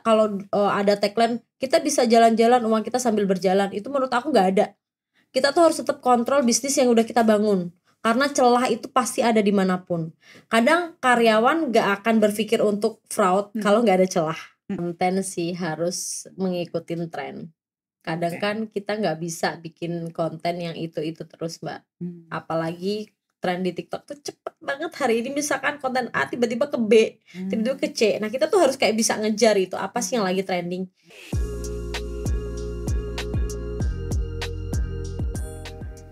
bisa kalau ada tagline kita bisa jalan-jalan uang kita sambil berjalan, itu menurut aku nggak ada. Kita tuh harus tetap kontrol bisnis yang udah kita bangun, karena celah itu pasti ada dimanapun. Kadang karyawan nggak akan berpikir untuk fraud kalau nggak ada celah. Konten sih harus mengikuti tren. Kadang kan kita nggak bisa bikin konten yang itu terus Mbak. Apalagi tren di TikTok tuh cepet banget. Hari ini misalkan konten A tiba-tiba ke B, tiba-tiba ke C. Nah kita tuh harus kayak bisa ngejar itu apa sih yang lagi trending.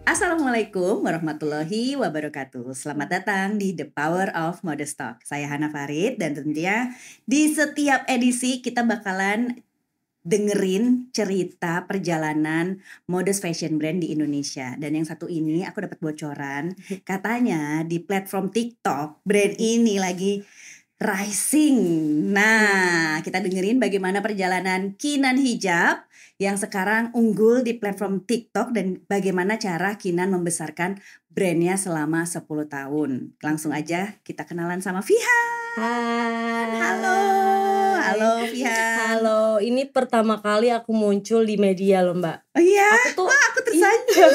Assalamualaikum warahmatullahi wabarakatuh. Selamat datang di The Power of Modest Talk. Saya Hana Farid dan tentunya di setiap edisi kita bakalan dengerin cerita perjalanan modest fashion brand di Indonesia. Dan yang satu ini aku dapat bocoran, katanya di platform TikTok brand ini lagi rising. Nah, kita dengerin bagaimana perjalanan Kinan Hijab yang sekarang unggul di platform TikTok dan bagaimana cara Kinan membesarkan brandnya selama 10 tahun. Langsung aja kita kenalan sama Fihan. Halo Fihan. Halo, ini pertama kali aku muncul di media loh Mbak. Oh iya? Aku tersanjung.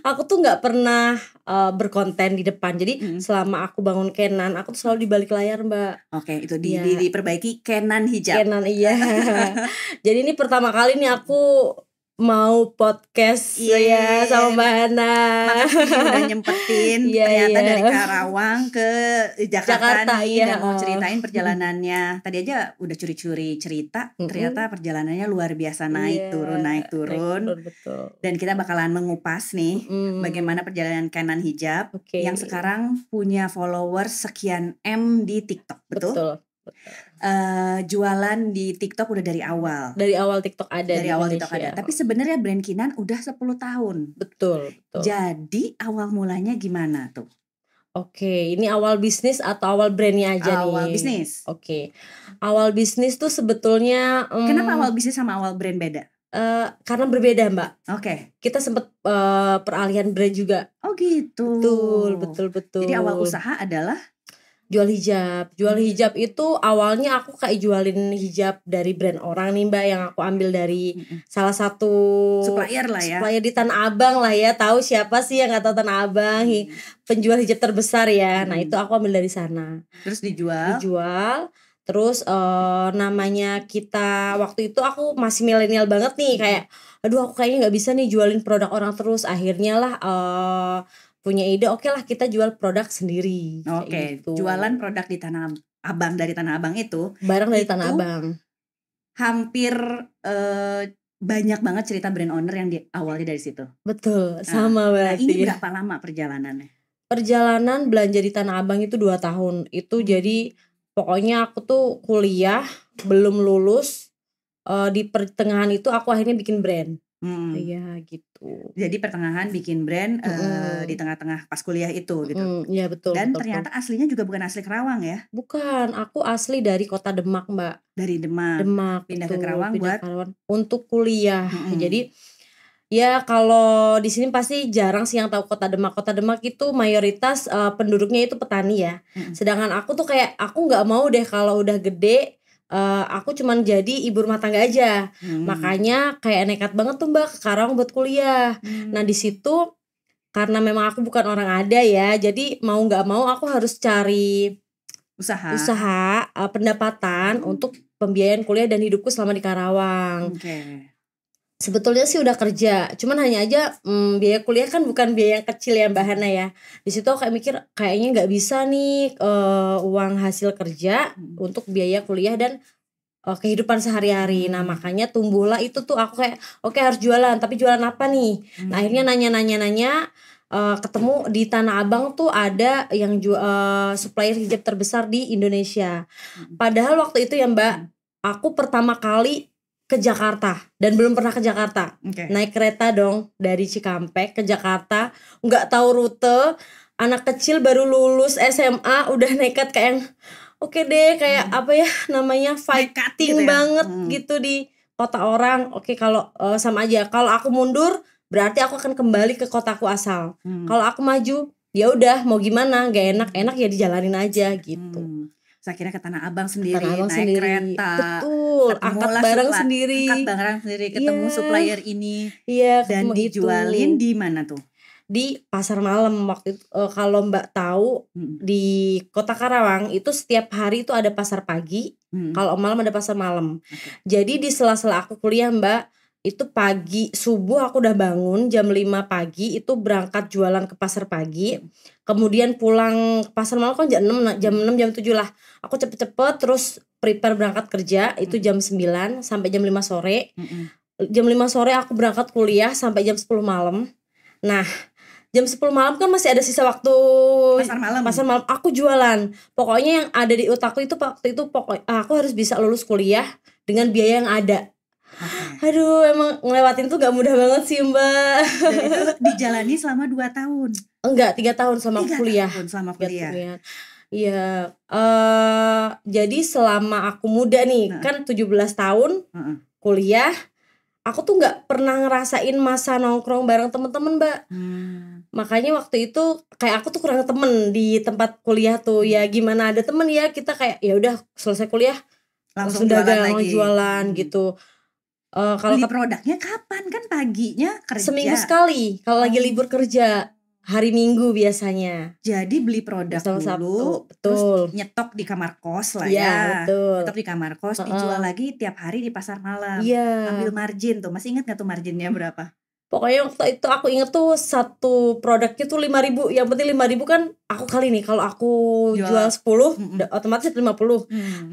Aku tuh nggak pernah berkonten di depan. Jadi selama aku bangun Kenan, aku tuh selalu di balik layar Mbak. Oke, itu diperbaiki Kenan Hijab. Kenan iya. Jadi ini pertama kali nih aku mau podcast ya sama Mbak Hana. Makasih udah nyempetin ternyata dari Karawang ke Jakarta nih dan mau ceritain perjalanannya. Tadi aja udah curi-curi cerita, ternyata perjalanannya luar biasa naik turun. Betul. Dan kita bakalan mengupas nih bagaimana perjalanan Kenan Hijab yang sekarang punya followers sekian M di TikTok, betul? Jualan di TikTok udah dari awal. Dari awal TikTok ada. Tapi sebenarnya brand Kinan udah 10 tahun. Betul. Jadi awal mulanya gimana tuh? Oke, ini awal bisnis atau awal brandnya aja nih? Awal bisnis. Oke. Awal bisnis tuh sebetulnya kenapa awal bisnis sama awal brand beda? Karena berbeda Mbak. Oke. Kita sempet peralihan brand juga. Oh gitu. Betul. Jadi awal usaha adalah jual hijab. Jual hijab itu awalnya aku kayak jualin hijab dari brand orang nih Mbak, yang aku ambil dari salah satu supplier lah ya. Supplier di Tanah Abang lah ya. Tahu siapa sih yang nggak tahu Tanah Abang? Penjual hijab terbesar ya. Nah itu aku ambil dari sana. Terus dijual. Terus namanya kita waktu itu aku masih milenial banget nih, kayak aduh aku kayaknya nggak bisa nih jualin produk orang terus. Akhirnya lah punya ide, oke lah kita jual produk sendiri. Oke, gitu. Jualan produk di Tanah Abang, dari Tanah Abang itu. Barang dari Tanah Abang. Hampir banyak banget cerita brand owner yang awalnya dari situ. Betul, sama berarti. Nah ini berapa lama perjalanannya? Perjalanan belanja di Tanah Abang itu 2 tahun. Itu jadi pokoknya aku tuh kuliah belum lulus, di pertengahan itu aku akhirnya bikin brand. Iya gitu. Jadi pertengahan bikin brand di tengah-tengah pas kuliah itu gitu. Iya betul. Dan ternyata aslinya juga bukan asli Kerawang ya? Bukan, aku asli dari kota Demak Mbak. Dari Demak. Pindah ke Kerawang buat untuk kuliah. Jadi ya kalau di sini pasti jarang sih yang tahu kota Demak. Kota Demak itu mayoritas penduduknya itu petani ya. Sedangkan aku tuh kayak aku nggak mau deh kalau udah gede. Aku cuman jadi ibu rumah tangga aja. Makanya kayak nekat banget tuh Mbak ke Karawang buat kuliah. Nah di situ karena memang aku bukan orang ada ya, jadi mau nggak mau aku harus cari usaha pendapatan untuk pembiayaan kuliah dan hidupku selama di Karawang. Sebetulnya sih udah kerja, cuman hanya aja biaya kuliah kan bukan biaya yang kecil ya Mbak Hana ya. Di situ aku kayak mikir kayaknya nggak bisa nih uang hasil kerja untuk biaya kuliah dan kehidupan sehari-hari. Nah makanya tumbuhlah itu tuh aku kayak oke, harus jualan, tapi jualan apa nih? Nah akhirnya nanya ketemu di Tanah Abang tuh ada yang supplier hijab terbesar di Indonesia. Padahal waktu itu ya Mbak, aku pertama kali ke Jakarta dan belum pernah ke Jakarta. Naik kereta dong dari Cikampek ke Jakarta, nggak tahu rute, anak kecil baru lulus SMA udah nekat kayak yang oke deh kayak apa ya namanya fighting gitu ya? Banget gitu di kota orang. Oke kalau sama aja, kalau aku mundur berarti aku akan kembali ke kotaku asal. Kalau aku maju ya udah mau gimana, nggak enak ya dijalanin aja gitu. Terus akhirnya ke Tanah Abang Tanah sendiri, Abang naik sendiri. kereta, Betul, angkat ketemulah barang sendiri. angkat barang sendiri, ketemu Iya. supplier ini, Iya, dan ketemu itu. dijualin di mana tuh? Di pasar malam waktu itu, kalau Mbak tahu di Kota Karawang itu setiap hari itu ada pasar pagi, kalau malam ada pasar malam. Oke. Jadi di sela-sela aku kuliah Mbak, itu pagi subuh aku udah bangun jam 5 pagi itu berangkat jualan ke pasar pagi, kemudian pulang ke pasar malam kan jam 6 jam 7 lah. Aku cepet-cepet terus prepare berangkat kerja itu jam 9 sampai jam 5 sore. Jam 5 sore aku berangkat kuliah sampai jam 10 malam. Nah, jam 10 malam kan masih ada sisa waktu Pasar malam. aku jualan. Pokoknya yang ada di otakku itu waktu itu aku harus bisa lulus kuliah dengan biaya yang ada. Oke. Aduh, emang ngelewatin tuh gak mudah banget sih Mbak. Dan itu dijalani selama 2 tahun. Enggak, 3 tahun sama 3 kuliah. tahun selama kuliah. Iya, jadi selama aku muda nih, kan 17 tahun kuliah, aku tuh nggak pernah ngerasain masa nongkrong bareng temen-temen Mbak. Makanya waktu itu kayak aku tuh kurang temen di tempat kuliah tuh. Ya gimana ada temen ya, kita kayak ya udah selesai kuliah langsung dagang, jualan gitu. Kalau beli produknya kapan? Kan paginya kerja. seminggu sekali kalau lagi libur kerja, hari Minggu biasanya. Jadi beli produk Selasa, dulu, Sabtu, terus betul. nyetok di kamar kos lah Iya, ya. betul. Nyetok di kamar kos, dijual lagi tiap hari di pasar malam. Iya. Ambil margin tuh. Masih ingat gak tuh marginnya berapa? Pokoknya waktu itu aku inget tuh satu produknya tuh 5.000. Yang penting 5.000 kan aku kali nih, kalau aku jual 10 otomatis 50. 50.000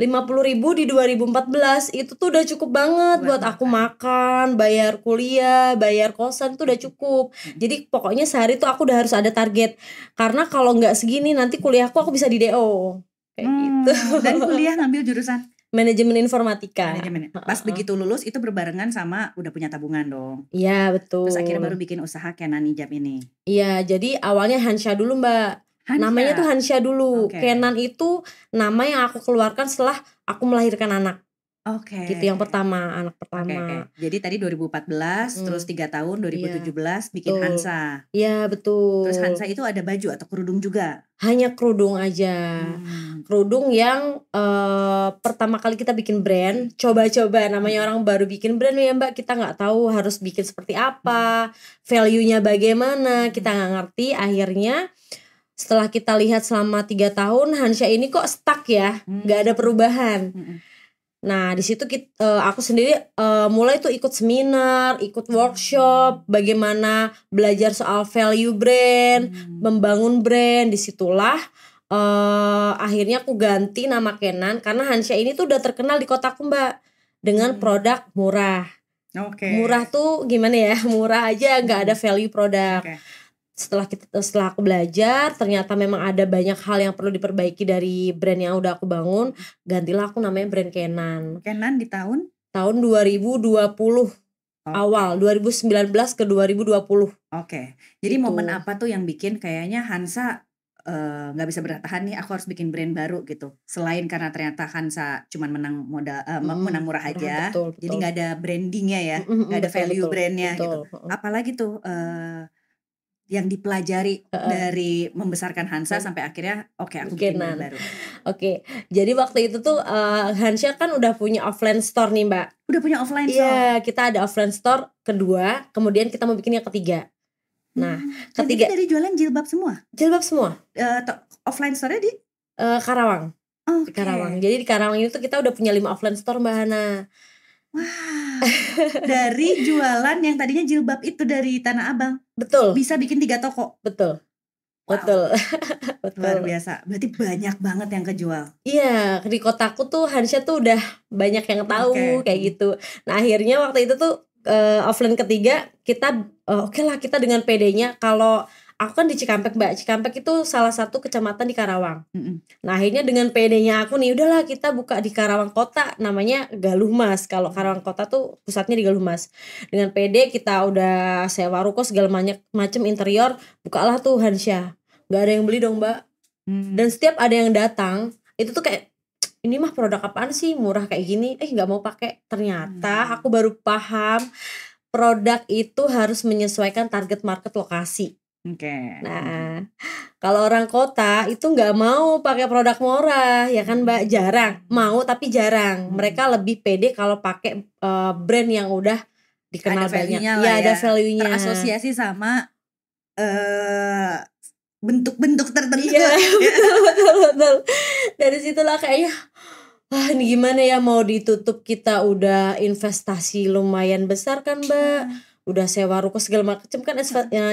di 2014 itu tuh udah cukup banget buat aku makan, bayar kuliah, bayar kosan tuh udah cukup. Jadi pokoknya sehari tuh aku udah harus ada target. Karena kalau nggak segini nanti kuliahku aku bisa di DO. Kayak gitu. Dan kuliah ngambil jurusan manajemen informatika. Pas begitu lulus itu berbarengan sama udah punya tabungan dong. Iya, betul. Terus akhirnya baru bikin usaha Kenan Hijab ini. Iya, jadi awalnya Hansha dulu Mbak. Namanya tuh Hansha dulu. Kenan itu nama yang aku keluarkan setelah aku melahirkan anak. Gitu yang pertama, anak pertama. Jadi tadi 2014, terus 3 tahun 2017 bikin betul. Hansa. Iya, betul. Terus Hansa itu ada baju atau kerudung juga? Hanya kerudung aja. Kerudung yang pertama kali kita bikin brand, coba-coba. Namanya orang baru bikin brand ya Mbak, kita nggak tahu harus bikin seperti apa, value-nya bagaimana, kita nggak ngerti. Akhirnya setelah kita lihat selama 3 tahun, Hansha ini kok stuck ya, nggak ada perubahan. Nah di situ aku sendiri mulai tuh ikut seminar, ikut workshop, bagaimana belajar soal value brand, membangun brand. Disitulah akhirnya aku ganti nama Kenan karena Hansha ini tuh udah terkenal di kotaku Mbak dengan produk murah. Murah tuh gimana ya? Murah aja, nggak ada value produk. Setelah aku belajar, ternyata memang ada banyak hal yang perlu diperbaiki dari brand yang udah aku bangun. Gantilah aku namanya brand Kenan. Kenan di tahun 2020 awal, 2019 ke 2020. Jadi momen apa tuh yang bikin kayaknya Hansa nggak bisa bertahan nih, aku harus bikin brand baru gitu. Selain karena ternyata Hansa cuman menang menang murah aja, betul. Jadi nggak ada brandingnya ya, nggak ada value brandnya gitu. Apalagi tuh yang dipelajari dari membesarkan Hansa sampai akhirnya aku bikin brand baru. Jadi waktu itu tuh Hansha kan udah punya offline store nih Mbak. Udah punya offline store? Iya, kita ada offline store kedua, kemudian kita mau bikin yang ketiga. Nah, ketiga dari jualan jilbab semua? Jilbab semua. Offline store-nya di? Karawang. Di Karawang. Jadi di Karawang itu kita udah punya 5 offline store Mbak Hana. Wah, dari jualan yang tadinya jilbab itu dari Tanah Abang. Betul. Bisa bikin 3 toko. Betul. Wow. Betul. Luar biasa. Berarti banyak banget yang kejual. Iya, di kotaku tuh Hansha tuh udah banyak yang tahu kayak gitu. Nah, akhirnya waktu itu tuh offline ketiga kita lah kita dengan PD-nya. Kalau aku kan di Cikampek Mbak, Cikampek itu salah satu kecamatan di Karawang. Nah akhirnya dengan PD-nya aku nih, udahlah kita buka di Karawang Kota, namanya Galuh Mas. Kalau Karawang Kota tuh pusatnya di Galuh Mas. Dengan PD kita udah sewa ruko segala macam interior, bukalah tuh Hansha. Gak ada yang beli dong Mbak. Dan setiap ada yang datang, itu tuh kayak, ini mah produk apaan sih, murah kayak gini, gak mau pakai. Ternyata aku baru paham produk itu harus menyesuaikan target market lokasi. Oke. Nah, kalau orang kota itu nggak mau pakai produk murah, ya kan Mbak? Jarang, mau tapi jarang. Mereka lebih pede kalau pakai brand yang udah Ada dikenal banyak. value-nya lah Iya, ada ya. value-nya. Terasosiasi sama bentuk-bentuk tertentu. Iya, betul. Dari situlah kayaknya, wah ini gimana ya, mau ditutup, kita udah investasi lumayan besar kan Mbak. Udah sewa ruko segala macam kan,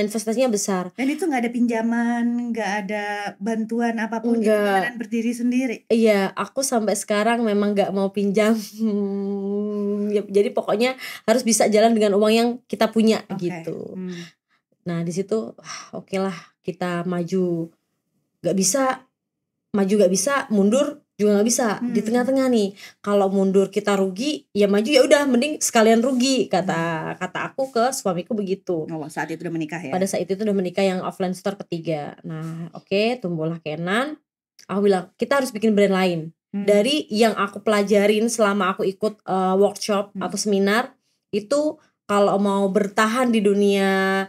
investasinya besar. Dan itu nggak ada pinjaman, nggak ada bantuan apapun, itu Enggak. beneran berdiri sendiri. Iya, aku sampai sekarang memang nggak mau pinjam. Ya, jadi pokoknya harus bisa jalan dengan uang yang kita punya gitu. Nah di situ oke lah, kita maju nggak bisa, mundur juga nggak bisa. Di tengah-tengah nih, kalau mundur kita rugi, ya maju ya udah, mending sekalian rugi, kata aku ke suamiku begitu. Saat itu udah menikah ya? Pada saat itu udah menikah, yang offline store ketiga. Nah oke, tumbuhlah Kenan. Aku bilang kita harus bikin brand lain. Dari yang aku pelajarin selama aku ikut workshop atau seminar itu, kalau mau bertahan di dunia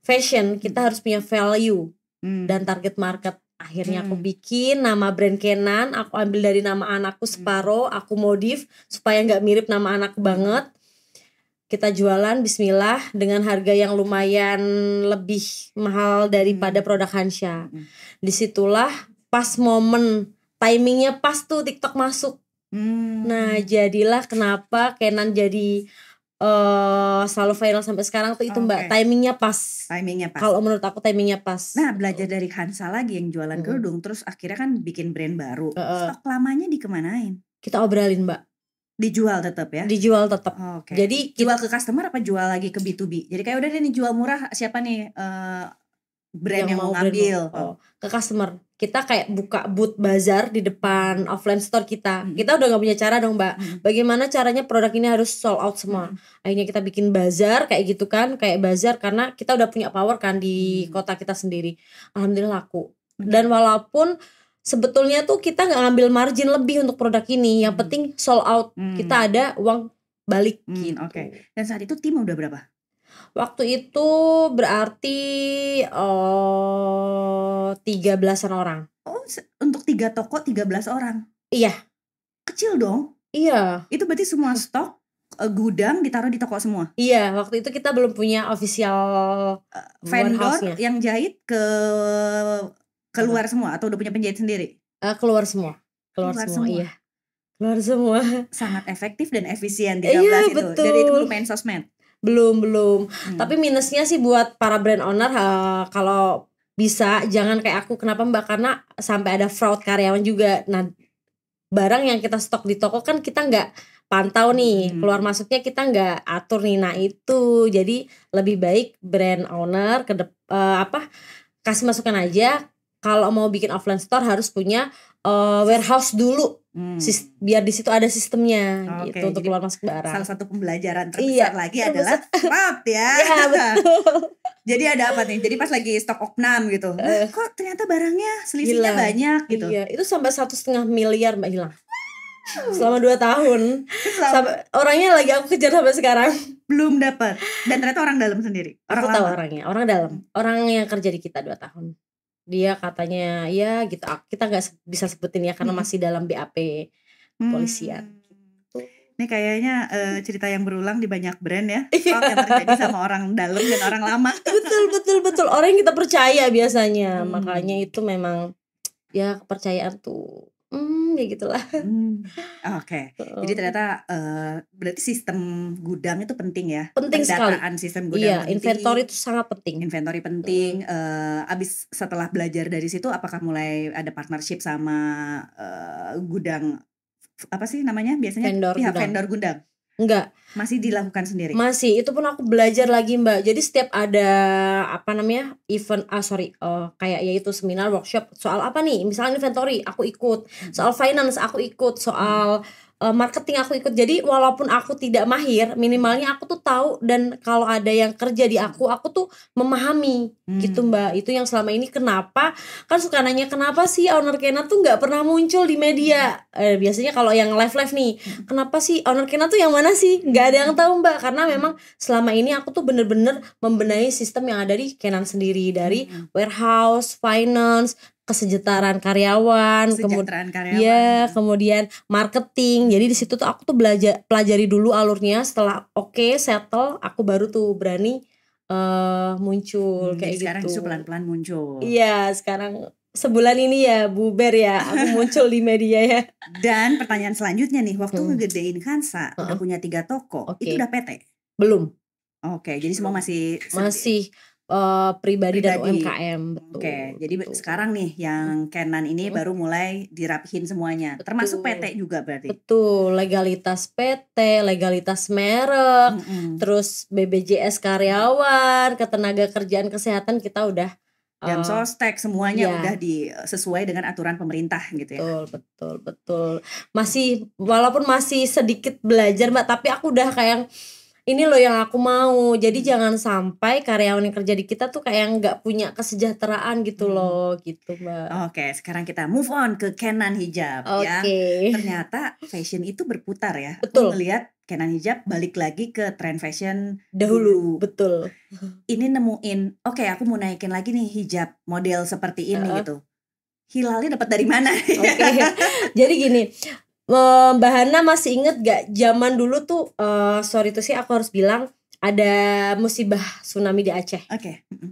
fashion, kita harus punya value dan target market. Akhirnya aku bikin nama brand Kenan, aku ambil dari nama anakku Separo, aku modif supaya nggak mirip nama anakku banget. Kita jualan bismillah dengan harga yang lumayan lebih mahal daripada produk Hansha. Disitulah pas momen timingnya pas tuh TikTok masuk. Nah jadilah kenapa Kenan jadi selalu viral sampai sekarang tuh itu Mbak, timingnya pas. Kalau menurut aku timingnya pas. Nah belajar dari Hansa lagi yang jualan kerudung, terus akhirnya kan bikin brand baru. Stok lamanya dikemanain? Kita obrolin Mbak. Dijual tetap ya? Dijual tetap. Jadi jual ke customer apa jual lagi ke B2B? Jadi kayak udah deh nih jual murah, siapa nih brand yang mau ngambil? Ke customer. Kita kayak buka booth bazar di depan offline store kita. Kita udah gak punya cara dong Mbak. Bagaimana caranya produk ini harus sold out semua. Akhirnya kita bikin bazar kayak gitu kan, kayak bazar, karena kita udah punya power kan di kota kita sendiri. Alhamdulillah laku. Dan walaupun sebetulnya tuh kita gak ngambil margin lebih untuk produk ini, yang penting sold out. Kita ada uang balik gitu. Dan saat itu tim udah berapa? Waktu itu berarti 13-an orang. Untuk 3 toko 13 orang? Iya. Kecil dong? Iya. Itu berarti semua stok gudang ditaruh di toko semua? Iya, waktu itu kita belum punya official vendor yang jahit keluar semua atau udah punya penjahit sendiri? Keluar semua. Iya. Keluar semua. Sangat efektif dan efisien 13 itu. Betul. Dan itu belum main sosmed? Belum. Tapi minusnya sih buat para brand owner, kalau bisa jangan kayak aku. Kenapa Mbak? Karena sampai ada fraud karyawan juga. Nah barang yang kita stok di toko kan kita nggak pantau nih, keluar masuknya kita nggak atur nih. Nah itu jadi lebih baik brand owner kasih masukan aja. Kalau mau bikin offline store harus punya warehouse dulu. Biar di situ ada sistemnya gitu untuk keluar masuk barang. Salah satu pembelajaran terbesar lagi adalah fraud ya. Iya betul. Jadi ada apa nih? Jadi pas lagi stok opnam gitu, kok ternyata barangnya selisihnya banyak gitu. Iya, itu sampai 1,5 miliar Mbak hilang. Selama 2 tahun. Sampai orangnya lagi aku kejar sampai sekarang. Belum dapat. Dan ternyata orang dalam sendiri. Aku tahu orangnya, orang dalam. Orang yang kerja di kita 2 tahun. Dia katanya ya gitu, kita gak bisa sebutin ya karena masih dalam BAP kepolisian. Ini kayaknya cerita yang berulang di banyak brand ya. Yang terjadi sama orang dalam dan orang lama. Betul. Orang yang kita percaya biasanya. Makanya itu memang ya kepercayaan tuh ya gitulah. Jadi ternyata berarti sistem gudang itu penting ya. Penting sekali. Pendataan sistem gudang iya, penting. inventory itu sangat penting. Inventory penting. Abis setelah belajar dari situ, apakah mulai ada partnership sama gudang apa sih namanya biasanya? Vendor gudang? Enggak. Masih dilakukan sendiri? Masih, itu pun aku belajar lagi Mbak. Jadi setiap ada event, kayak yaitu seminar, workshop, soal apa nih, misalnya inventory aku ikut, soal finance aku ikut, soal marketing aku ikut. Jadi walaupun aku tidak mahir, minimalnya aku tuh tahu, dan kalau ada yang kerja di aku tuh memahami gitu Mbak. Itu yang selama ini kenapa kan suka nanya kenapa sih owner Kena tuh nggak pernah muncul di media. Biasanya kalau yang live nih, kenapa sih owner Kena tuh yang mana sih? Nggak ada yang tahu Mbak, karena memang selama ini aku tuh bener-bener membenahi sistem yang ada di Kenan sendiri, dari warehouse, finance, kesejahteraan karyawan, kemudian marketing. Jadi di situ tuh aku tuh pelajari dulu alurnya. Setelah settle, aku baru tuh berani muncul kayak gitu. Sekarang justru pelan-pelan muncul. Iya, sekarang sebulan ini ya buber ya aku muncul di media ya. Dan pertanyaan selanjutnya nih, waktu ngegedein Kansa udah punya 3 toko, itu udah PT? Belum. Oke, jadi semua masih pribadi dan UMKM. Oke, jadi sekarang nih yang Kenan ini baru mulai dirapihin semuanya, termasuk PT juga berarti. Betul, legalitas PT, legalitas merek, terus BPJS karyawan, ketenaga kerjaan kesehatan kita udah jam sostek semuanya udah sesuai dengan aturan pemerintah gitu ya. Betul. Walaupun masih sedikit belajar Mbak, tapi aku udah kayak ini loh yang aku mau. Jadi jangan sampai karyawan yang kerja di kita tuh kayak nggak punya kesejahteraan gitu loh, gitu Mbak. Oke, sekarang kita move on ke Kenan Hijab ya. Ternyata fashion itu berputar ya. Betul. Aku ngelihat Kenan Hijab balik lagi ke tren fashion dahulu. Betul. Ini nemuin, oke, aku mau naikin lagi nih hijab model seperti ini gitu. Hilalnya dapat dari mana? Jadi gini, Mbak Hana masih inget gak zaman dulu tuh, sorry tuh sih aku harus bilang, ada musibah tsunami di Aceh.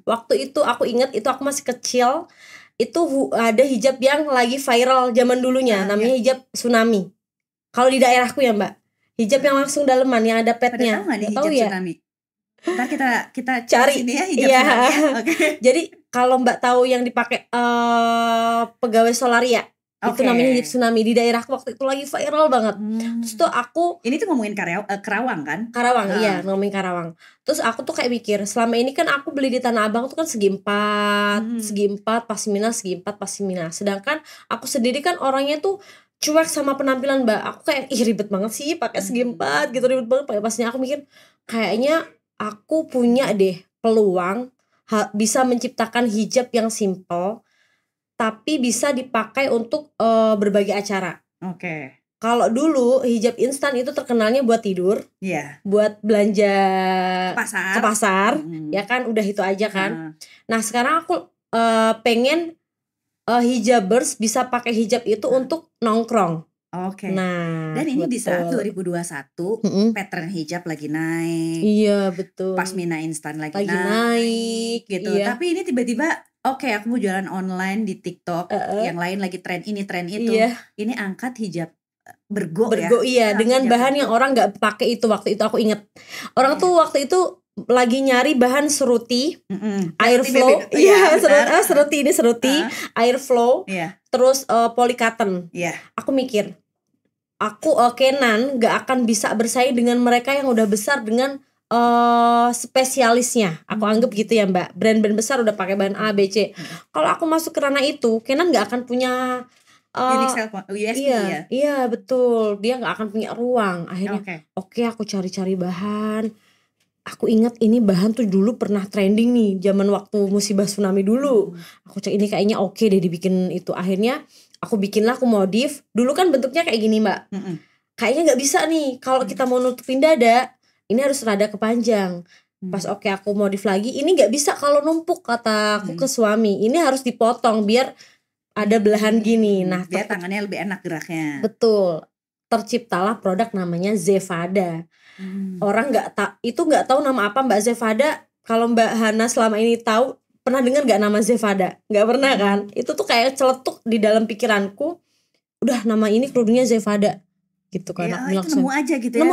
Waktu itu aku inget, itu aku masih kecil, itu ada hijab yang lagi viral zaman dulunya, namanya hijab tsunami. Kalau di daerahku ya Mbak, hijab yang langsung daleman, yang ada petnya. Tahu ya? Tsunami? Ntar kita cari sini ya hijab tsunami. Jadi kalau Mbak tahu yang dipakai pegawai Solaria, itu namanya hijab tsunami. Di daerahku waktu itu lagi viral banget. Terus tuh aku, ini tuh ngomongin Karawang kan? Karawang, iya, ngomongin Karawang. Terus aku tuh kayak mikir, selama ini kan aku beli di Tanah Abang tuh kan segi 4 pasmina. Sedangkan aku sendiri kan orangnya tuh cuek sama penampilan Mbak. Aku kayak ribet banget sih pakai segi 4 gitu, ribet banget pakai pasnya. Aku mikir kayaknya aku punya deh peluang bisa menciptakan hijab yang simple tapi bisa dipakai untuk berbagai acara. Kalau dulu hijab instan itu terkenalnya buat tidur, buat belanja ke pasar, ya kan, udah itu aja kan. Nah sekarang aku pengen hijabers bisa pakai hijab itu untuk nongkrong. Nah, dan ini di saat 2021 pattern hijab lagi naik. Iya betul. Pasmina instan lagi naik gitu. Iya. Tapi ini tiba-tiba aku mau jualan online di TikTok, yang lain lagi tren ini tren itu. Ini angkat hijab bergo ya. Iya, dengan bahan yang orang nggak pakai itu waktu itu aku inget. Orang tuh waktu itu lagi nyari bahan seruti, airflow, seruti, airflow, terus polycotton. Aku mikir, aku Kenan nggak akan bisa bersaing dengan mereka yang udah besar dengan spesialisnya. Aku anggap gitu ya Mbak. Brand-brand besar udah pakai bahan A, B, C. Kalau aku masuk ke ranah itu, Kenan nggak akan punya unique USP ya. Iya betul. Dia nggak akan punya ruang. Akhirnya, aku cari-cari bahan. Aku ingat ini bahan tuh dulu pernah trending nih zaman waktu musibah tsunami dulu. Aku cek ini kayaknya oke deh dibikin itu. Akhirnya aku bikinlah, aku modif. Dulu kan bentuknya kayak gini Mbak. Kayaknya nggak bisa nih kalau kita mau nutupin dada. Ini harus rada kepanjang. Pas aku modif lagi, ini nggak bisa kalau numpuk, kata aku ke suami. Ini harus dipotong biar ada belahan gini. Nah, biar tangannya lebih enak geraknya. Betul. Terciptalah produk namanya Zevada. Orang nggak tahu nama apa Mbak Zevada. Kalau Mbak Hana selama ini tahu, pernah dengar nggak nama Zevada? Nggak pernah kan? Itu tuh kayak celetuk di dalam pikiranku. Udah, nama ini kerudungnya Zevada gitu kan. Itu nemu aja gitu ya.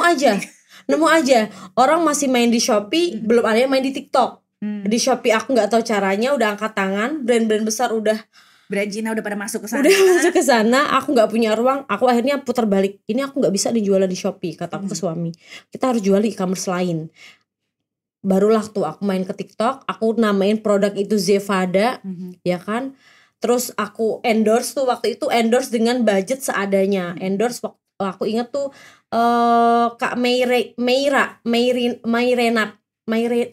Nemu aja. Orang masih main di Shopee, belum ada yang main di TikTok. Di Shopee aku nggak tahu caranya, udah angkat tangan. Brand-brand besar udah, brand Cina udah pada masuk ke sana. Aku nggak punya ruang. Aku akhirnya putar balik. Ini aku nggak bisa dijual di Shopee, kata aku ke suami. Kita harus jual di e-commerce lain. Barulah tuh aku main ke TikTok, aku namain produk itu Zevada, ya kan. Terus aku endorse tuh waktu itu, endorse dengan budget seadanya. Endorse aku inget tuh Kak Mayrenat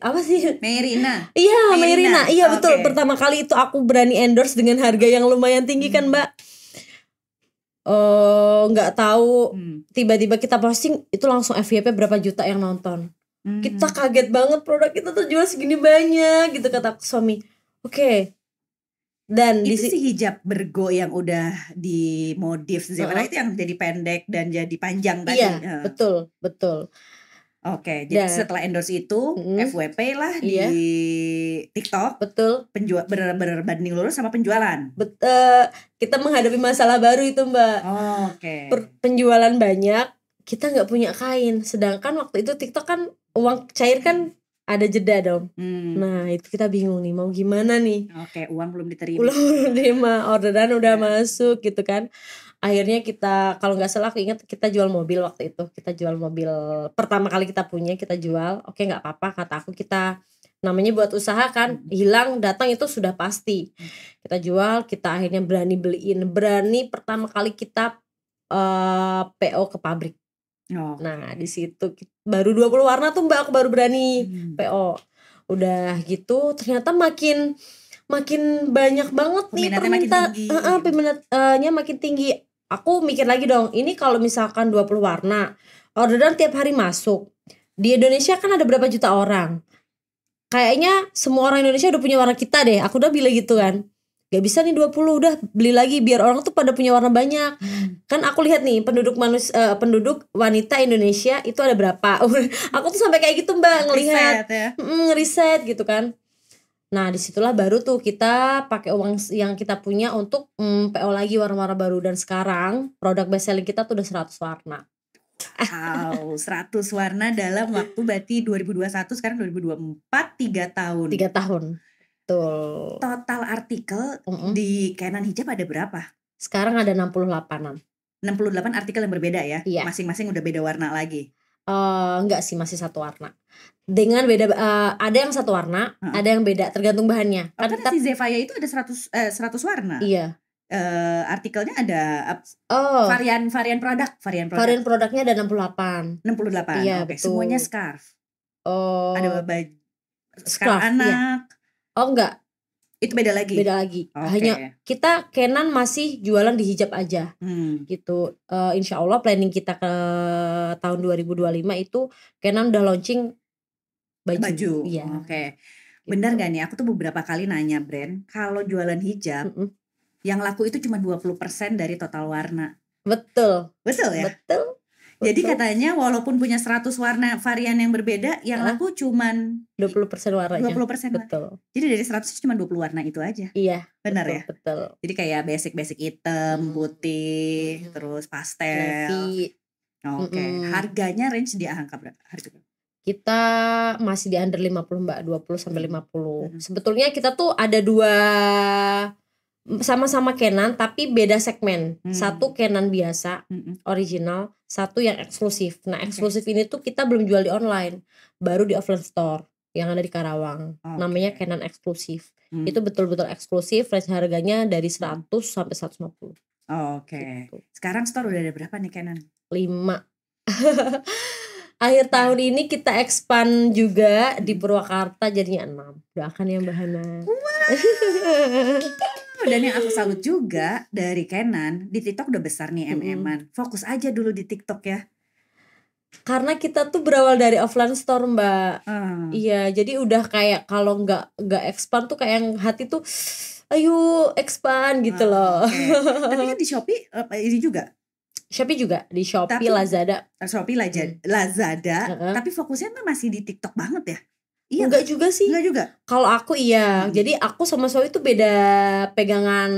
apa sih? Meirina. Iya, Meirina. Mayrina. Iya betul. Oke. Pertama kali itu aku berani endorse dengan harga yang lumayan tinggi kan, Mbak. Nggak tahu tiba-tiba kita posting itu langsung FYP berapa juta yang nonton. Kita kaget banget produk kita tuh jual segini banyak gitu, kata suami. Oke. Dan itu si hijab bergo yang udah dimodif zebra itu yang jadi pendek dan jadi panjang tadi. Iya, betul. Oke, jadi setelah endorse itu FWP lah di TikTok. Betul. Berbanding lurus sama penjualan. Kita menghadapi masalah baru itu, Mbak. Oke. Penjualan banyak, kita nggak punya kain. Sedangkan waktu itu TikTok kan uang cair kan ada jeda dong. Nah itu kita bingung nih mau gimana nih. Oke, uang belum diterima. Orderan udah masuk gitu kan. Akhirnya kita, kalau nggak salah aku ingat kita jual mobil waktu itu. Kita jual mobil pertama kali kita punya, kita jual. Oke, nggak apa-apa kata aku, kita namanya buat usaha kan, hilang datang itu sudah pasti. Kita jual, kita akhirnya berani beliin, pertama kali kita PO ke pabrik. Nah di situ baru 20 warna tuh Mbak, aku baru berani PO. Udah gitu ternyata makin banyak banget nih peminatnya makin tinggi. Aku mikir lagi dong, ini kalau misalkan 20 warna, orderan tiap hari masuk. Di Indonesia kan ada berapa juta orang. Kayaknya semua orang Indonesia udah punya warna kita deh. Aku udah bilang gitu kan. Gak bisa nih 20, udah beli lagi biar orang tuh pada punya warna banyak. Kan aku lihat nih penduduk wanita Indonesia itu ada berapa. Aku tuh sampai kayak gitu Mbak, ngelihat ngeriset gitu kan. Nah disitulah baru tuh kita pakai uang yang kita punya untuk PO lagi warna-warna baru. Dan sekarang produk best selling kita tuh udah 100 warna. Wow, 100 warna dalam waktu berarti 2021 sekarang 2024, 3 tahun. 3 tahun. Tuh. Total artikel di Canon Hijab ada berapa? Sekarang ada 68-an. 68 artikel yang berbeda ya? Iya. Masing-masing udah beda warna lagi? Enggak sih, masih satu warna. Dengan beda, ada yang satu warna, ada yang beda tergantung bahannya. Kan si Zevaya itu ada 100 warna. Iya. Artikelnya ada varian produk. Varian produknya ada 68. 68. Iya, oke. betul. Semuanya scarf. Ada baju scarf anak. Iya. Enggak. Itu beda lagi. Okay. Hanya kita Canon masih jualan di hijab aja. Gitu. Insya Allah planning kita ke tahun 2025 itu Canon udah launching baju. Iya. Oke. Benar gak nih, aku tuh beberapa kali nanya brand, kalau jualan hijab yang laku itu cuma 20% dari total warna. Betul ya? Betul. Jadi katanya walaupun punya 100 warna varian yang berbeda, yang laku cuman 20% warnanya. 20%. Betul. Jadi dari 100 cuma 20 warna itu aja. Iya. Benar ya? Betul. Jadi kayak basic hitam, putih, terus pastel. Navy. Oke. Harganya range di angka berapa? Kita masih di under 50 Mbak, 20 sampai 50. Sebetulnya kita tuh ada dua sama-sama Canon tapi beda segmen. Satu Canon biasa, original, satu yang eksklusif. Nah, eksklusif ini tuh kita belum jual di online, baru di offline store yang ada di Karawang. Namanya Canon eksklusif. Itu betul-betul eksklusif, range harganya dari 100 sampai 150. Oke. Gitu. Sekarang store udah ada berapa nih Canon? 5. Akhir tahun ini kita expand juga di Purwakarta jadinya 6. Doakan ya Mbak Hana. Dan yang aku salut juga dari Canon, di TikTok udah besar nih MM-an. Fokus aja dulu di TikTok ya. Karena kita tuh berawal dari offline store Mbak. Iya, jadi udah kayak kalau nggak expand tuh kayak yang hati tuh ayo expand gitu loh. Tapi kan di Shopee ini juga. Shopee juga, di Shopee, Lazada. Tapi fokusnya tuh masih di TikTok banget ya? Iya. Enggak juga sih. Enggak juga. Kalau aku iya. Jadi aku sama suami itu beda pegangan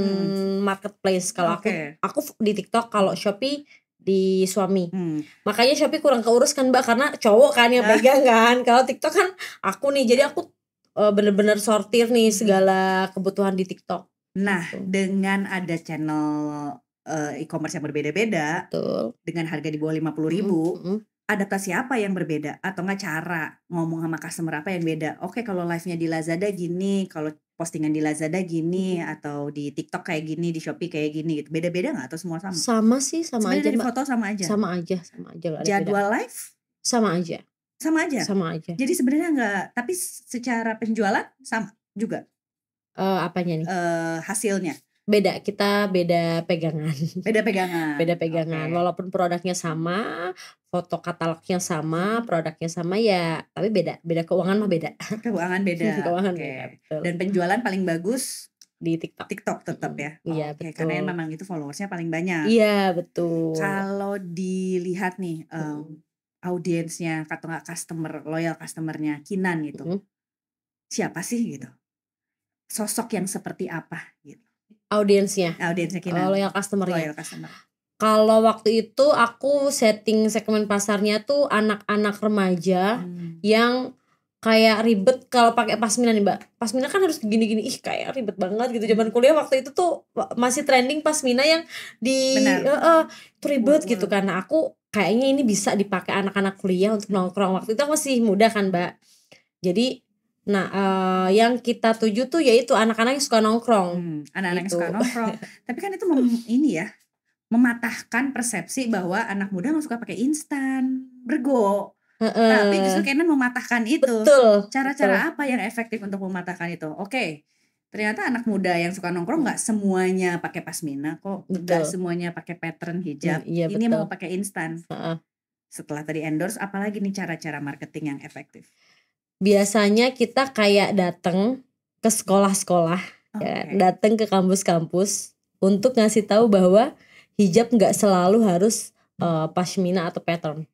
marketplace. Kalau aku di TikTok, kalau Shopee di suami. Makanya Shopee kurang keurus kan Mbak, karena cowok kan yang pegang kan. Kalau TikTok kan aku nih. Jadi aku bener-bener sortir nih segala kebutuhan di TikTok. Nah, dengan ada channel e-commerce yang berbeda-beda, dengan harga di bawah 50.000, adaptasi apa yang berbeda atau nggak cara ngomong sama customer apa yang beda? Oke, kalau live-nya di Lazada gini, kalau postingan di Lazada gini, atau di TikTok kayak gini, di Shopee kayak gini gitu. Beda-beda nggak atau semua sama? Sama sih, sama Sebenarnya aja dari Mbak. foto sama aja. Sama aja nggak ada beda. Jadwal live Sama aja. sama aja. Sama aja. Jadi sebenarnya nggak, tapi secara penjualan sama juga Apanya nih? hasilnya. Beda, kita beda pegangan. Beda pegangan. Beda pegangan. Oke. Walaupun produknya sama, foto katalognya sama, produknya sama ya, tapi beda keuangan mah beda. Keuangan beda. Keuangan Oke. beda, betul. Dan penjualan paling bagus Di TikTok. TikTok tetap ya. Iya, Oke, betul. karena memang itu followersnya paling banyak. Iya, betul. Kalau dilihat nih audiensnya atau nggak loyal customernya Kinan gitu, siapa sih gitu? Sosok yang seperti apa gitu? Audiensnya Kinan. loyal customernya. Loyal customer. Kalau waktu itu aku setting segmen pasarnya tuh anak-anak remaja yang kayak ribet kalau pakai pasmina nih Mbak. Pasmina kan harus gini-gini, kayak ribet banget gitu. Zaman kuliah waktu itu tuh masih trending pasmina yang di itu ribet gitu. Karena aku kayaknya ini bisa dipakai anak-anak kuliah untuk nongkrong. Waktu itu aku masih muda kan Mbak. Jadi yang kita tuju tuh yaitu anak-anak yang suka nongkrong. Anak-anak gitu. yang suka nongkrong. Tapi kan itu ini ya, mematahkan persepsi bahwa anak muda nggak suka pakai instan, bergo. Tapi justru Kenan mematahkan itu. Betul. Cara-cara apa yang efektif untuk mematahkan itu? Oke, ternyata anak muda yang suka nongkrong nggak semuanya pakai pasmina kok, nggak semuanya pakai pattern hijab. Iya, ini betul. mau pakai instan. Setelah tadi endorse, apalagi nih cara-cara marketing yang efektif? Biasanya kita kayak datang ke sekolah-sekolah, ya, datang ke kampus-kampus untuk ngasih tahu bahwa hijab nggak selalu harus pashmina atau pattern.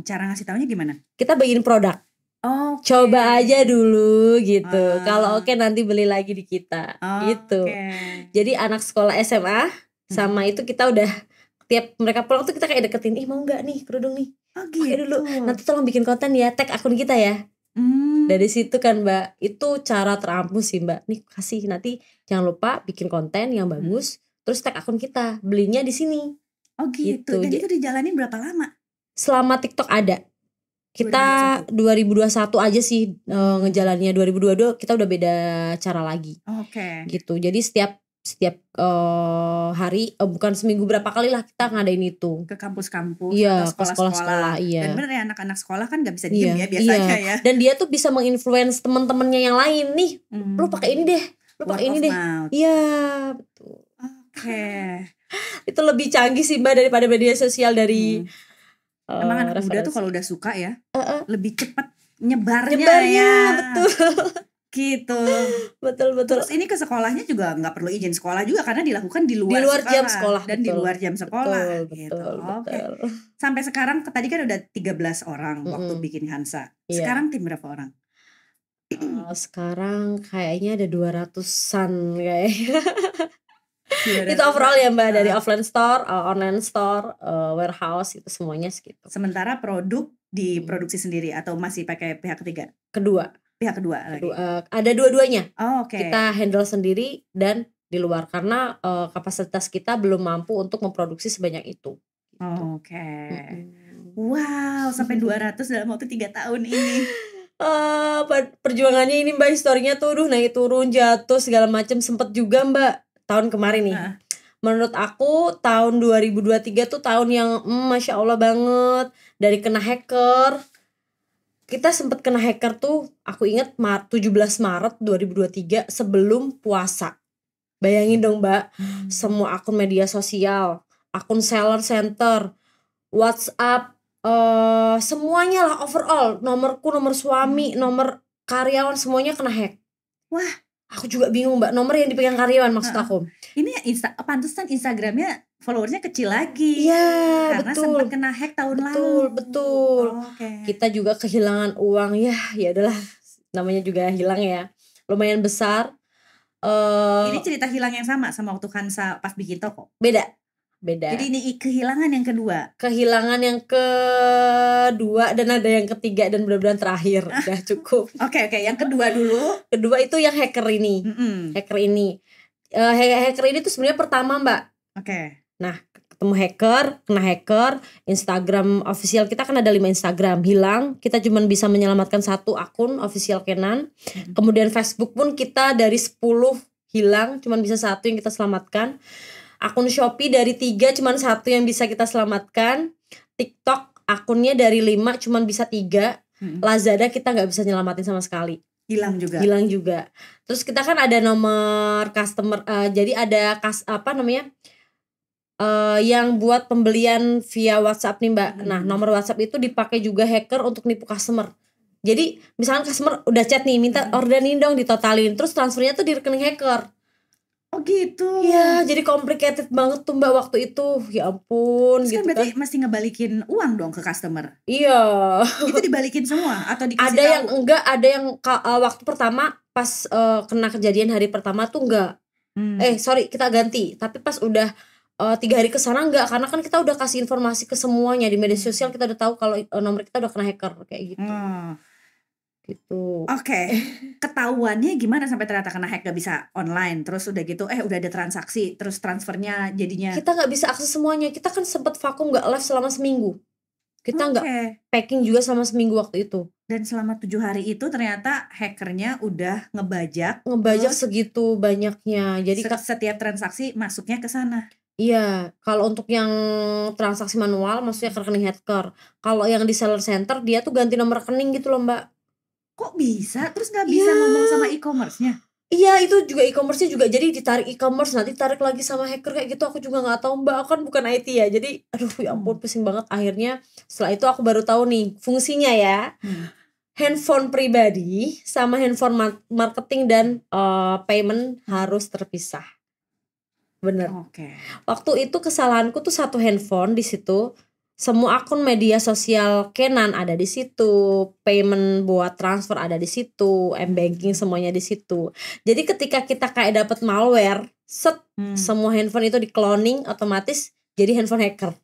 Cara ngasih taunya gimana? Kita bagiin produk. Coba aja dulu gitu. Kalau oke nanti beli lagi di kita. Gitu. Jadi anak sekolah SMA sama itu kita udah tiap mereka pulang tuh kita kayak deketin, mau nggak nih kerudung nih? Pakai dulu. Nanti tolong bikin konten ya, tag akun kita ya. Dari situ kan Mbak, itu cara terampuh sih Mbak. Nih kasih, nanti jangan lupa bikin konten yang bagus, terus tag akun kita, belinya di sini. Gitu. Dan itu dijalanin berapa lama? Selama TikTok ada. Kita 2021 aja sih ngejalannya. 2022 kita udah beda cara lagi. Gitu. Jadi setiap hari, bukan seminggu berapa kali lah kita ngadain itu ke kampus-kampus atau ke sekolah-sekolah. Iya. Dan bener ya, anak-anak sekolah kan nggak bisa diem ya biasanya ya. Dan dia tuh bisa menginfluence teman-temannya yang lain nih. Lu pakai ini deh, lu pakai ini deh. Iya, betul. Itu lebih canggih sih Mbak daripada media sosial dari emang anak muda tuh kalau udah suka ya lebih cepat nyebarnya ya. Betul. Gitu. Betul. Terus ini ke sekolahnya juga nggak perlu izin sekolah juga karena dilakukan di luar jam sekolah dan di luar jam sekolah. Betul. Sampai sekarang tadi kan udah 13 orang waktu bikin Hansa. Sekarang tim berapa orang? Sekarang kayaknya ada 200-an kayaknya. Itu overall ya Mbak, dari offline store, online store, warehouse, itu semuanya segitu. Sementara produk diproduksi sendiri atau masih pakai pihak ketiga? Pihak kedua lagi. Ada dua-duanya. Oke. Kita handle sendiri dan di luar karena kapasitas kita belum mampu untuk memproduksi sebanyak itu. Oke. Wow, sampai 200 dalam waktu 3 tahun ini. Perjuangannya ini Mbak, historinya tuh naik turun jatuh segala macam, sempet juga Mbak tahun kemarin nih. Menurut aku tahun 2023 tuh tahun yang Masya Allah banget. Dari kena hacker, kita sempet kena hacker tuh, aku inget 17 Maret 2023 sebelum puasa. Bayangin dong Mbak, semua akun media sosial, akun seller center, WhatsApp, semuanya lah overall, nomorku, nomor suami, nomor karyawan, semuanya kena hack. Wah, aku juga bingung Mbak, nomor yang dipegang karyawan maksud aku. Ini pantesan Instagramnya followernya kecil lagi. Iya, karena sempat kena hack tahun lalu. Betul. Kita juga kehilangan uang ya adalah namanya juga hilang ya, lumayan besar. Ini cerita hilang yang sama waktu Hansa pas bikin toko? Beda. Jadi ini kehilangan yang kedua. Kehilangan yang kedua dan ada yang ketiga dan benar-benar terakhir. Udah cukup. Oke, yang kedua dulu. Kedua itu yang hacker ini. Hacker ini tuh sebenarnya pertama Mbak. Oke. Nah, ketemu hacker, kena hacker, Instagram official kita kan ada 5 Instagram hilang, kita cuma bisa menyelamatkan 1 akun official Canon. Kemudian Facebook pun kita dari 10 hilang, cuma bisa 1 yang kita selamatkan. Akun Shopee dari 3 cuma 1 yang bisa kita selamatkan. TikTok akunnya dari 5 cuma bisa 3. Lazada kita nggak bisa nyelamatin sama sekali. Hilang juga. Terus kita kan ada nomor customer, jadi ada yang buat pembelian via WhatsApp nih Mbak. Nah nomor WhatsApp itu dipakai juga hacker untuk nipu customer. Jadi misalkan customer udah chat nih minta orderin dong ditotalin, terus transfernya tuh di rekening hacker. Oh gitu. Iya, jadi complicated banget tuh Mbak waktu itu. Ya ampun. Terus gitu kan berarti kan. mesti ngebalikin uang dong ke customer. Iya. Itu dibalikin semua atau dikasih Ada tahu? yang enggak, ada yang waktu pertama pas kena kejadian hari pertama tuh enggak. Sorry kita ganti. Tapi pas udah 3 hari kesana enggak, karena kan kita udah kasih informasi ke semuanya di media sosial, kita udah tahu kalau nomor kita udah kena hacker kayak gitu. Gitu. Oke. Ketahuannya gimana sampai ternyata kena hack, gak bisa online, terus udah gitu udah ada transaksi, terus transfernya jadinya Kita nggak bisa akses semuanya. Kita kan sempet vakum nggak live selama seminggu. Kita nggak packing juga selama seminggu waktu itu. Dan selama 7 hari itu ternyata hackernya udah ngebajak segitu banyaknya. Jadi setiap transaksi masuknya ke sana. Iya, kalau untuk yang transaksi manual maksudnya ke rekening hacker. Kalau yang di seller center dia tuh ganti nomor rekening gitu loh Mbak. Kok bisa? Terus gak bisa ngomong sama e-commerce-nya? Iya, itu juga e-commerce-nya juga jadi ditarik e-commerce, nanti tarik lagi sama hacker kayak gitu. Aku juga nggak tahu Mbak, aku kan bukan IT ya. Jadi aduh ya ampun pusing banget. Akhirnya setelah itu aku baru tahu nih fungsinya ya. Handphone pribadi sama handphone marketing dan payment harus terpisah. Bener. Waktu itu kesalahanku tuh 1 handphone di situ. Semua akun media sosial Canon ada di situ, payment buat transfer ada di situ, m-banking semuanya di situ. Jadi ketika kita kayak dapat malware, semua handphone itu di cloning otomatis jadi handphone hacker.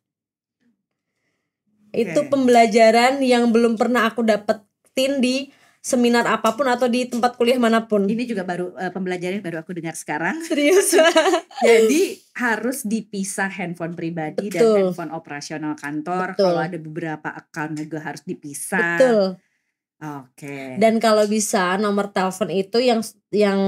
Itu pembelajaran yang belum pernah aku dapetin di seminar apapun atau di tempat kuliah manapun. Ini juga baru pembelajaran baru aku dengar sekarang. Serius. Jadi harus dipisah handphone pribadi dan handphone operasional kantor. Kalau ada beberapa account juga harus dipisah. Dan kalau bisa nomor telepon itu yang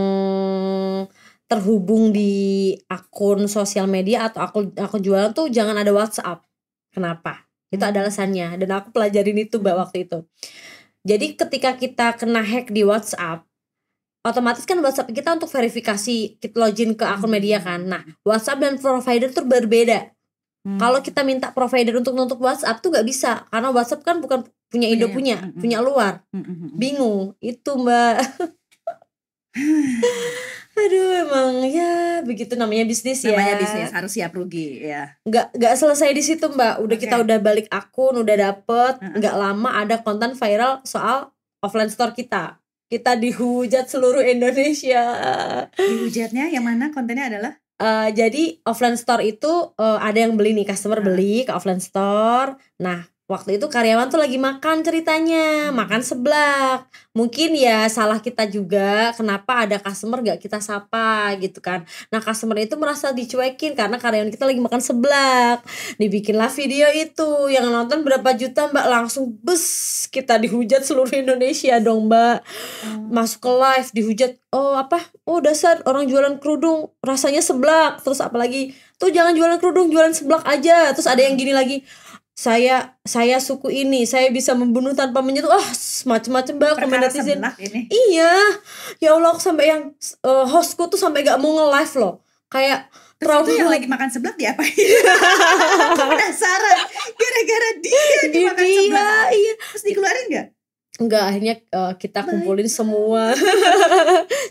terhubung di akun sosial media atau akun jualan tuh jangan ada WhatsApp. Kenapa? Itu ada alasannya. Dan aku pelajarin itu Mbak waktu itu. Jadi ketika kita kena hack di WhatsApp, otomatis kan WhatsApp kita untuk verifikasi kita login ke akun media kan. Nah, WhatsApp dan provider tuh berbeda. Kalau kita minta provider untuk nutup WhatsApp tuh nggak bisa, karena WhatsApp kan bukan punya Indo punya luar. Bingung itu Mbak. Aduh emang ya begitu namanya bisnis ya. Namanya bisnis harus siap rugi ya. Nggak selesai di situ Mbak. Kita udah balik akun, udah dapet. Nggak lama ada konten viral soal offline store kita. Kita dihujat seluruh Indonesia. Dihujatnya yang mana kontennya adalah? Jadi offline store itu ada yang beli nih, customer beli ke offline store. Nah waktu itu karyawan tuh lagi makan ceritanya, makan seblak. Mungkin ya salah kita juga, kenapa ada customer gak kita sapa gitu kan. Nah customer itu merasa dicuekin karena karyawan kita lagi makan seblak. Dibikinlah video itu, yang nonton berapa juta Mbak, langsung kita dihujat seluruh Indonesia dong Mbak. Masuk ke live dihujat, dasar orang jualan kerudung rasanya seblak. Terus apalagi, tuh jangan jualan kerudung, jualan seblak aja. Terus ada yang gini lagi, saya suku ini, saya bisa membunuh tanpa menyentuh. Macem-macem Mbak komen netizen. Iya, ya Allah, aku sampai yang hostku tuh sampai gak mau nge-live loh. Kayak terus itu yang lagi makan seblak diapain? Aku penasaran, gara-gara dia dimakan seblak. Iya. Terus dikeluarin gak? Enggak, akhirnya kita kumpulin semua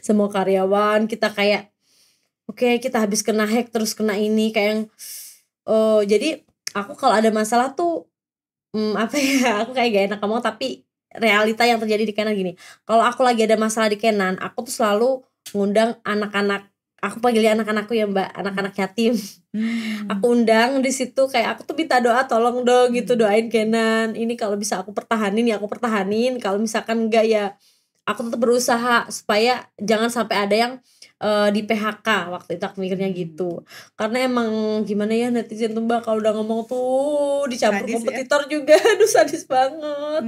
semua karyawan. Kita kayak oke, kita habis kena hack, terus kena ini kayak yang jadi aku kalau ada masalah tuh aku kayak gak enak ngomong, tapi realita yang terjadi di Canon gini. Kalau aku lagi ada masalah di Canon, aku tuh selalu ngundang anak-anak, aku panggilnya anak-anakku ya Mbak, anak-anak yatim. Aku undang di situ, kayak aku tuh minta doa, tolong dong gitu, doain Canon. Ini kalau bisa aku pertahanin ya aku pertahanin, kalau misalkan enggak ya aku tetap berusaha supaya jangan sampai ada yang di PHK. Waktu itu aku mikirnya gitu. Karena emang gimana ya, netizen tuh Mbak kalau udah ngomong tuh dicampur Sadis ya? kompetitor juga. Aduh sadis banget.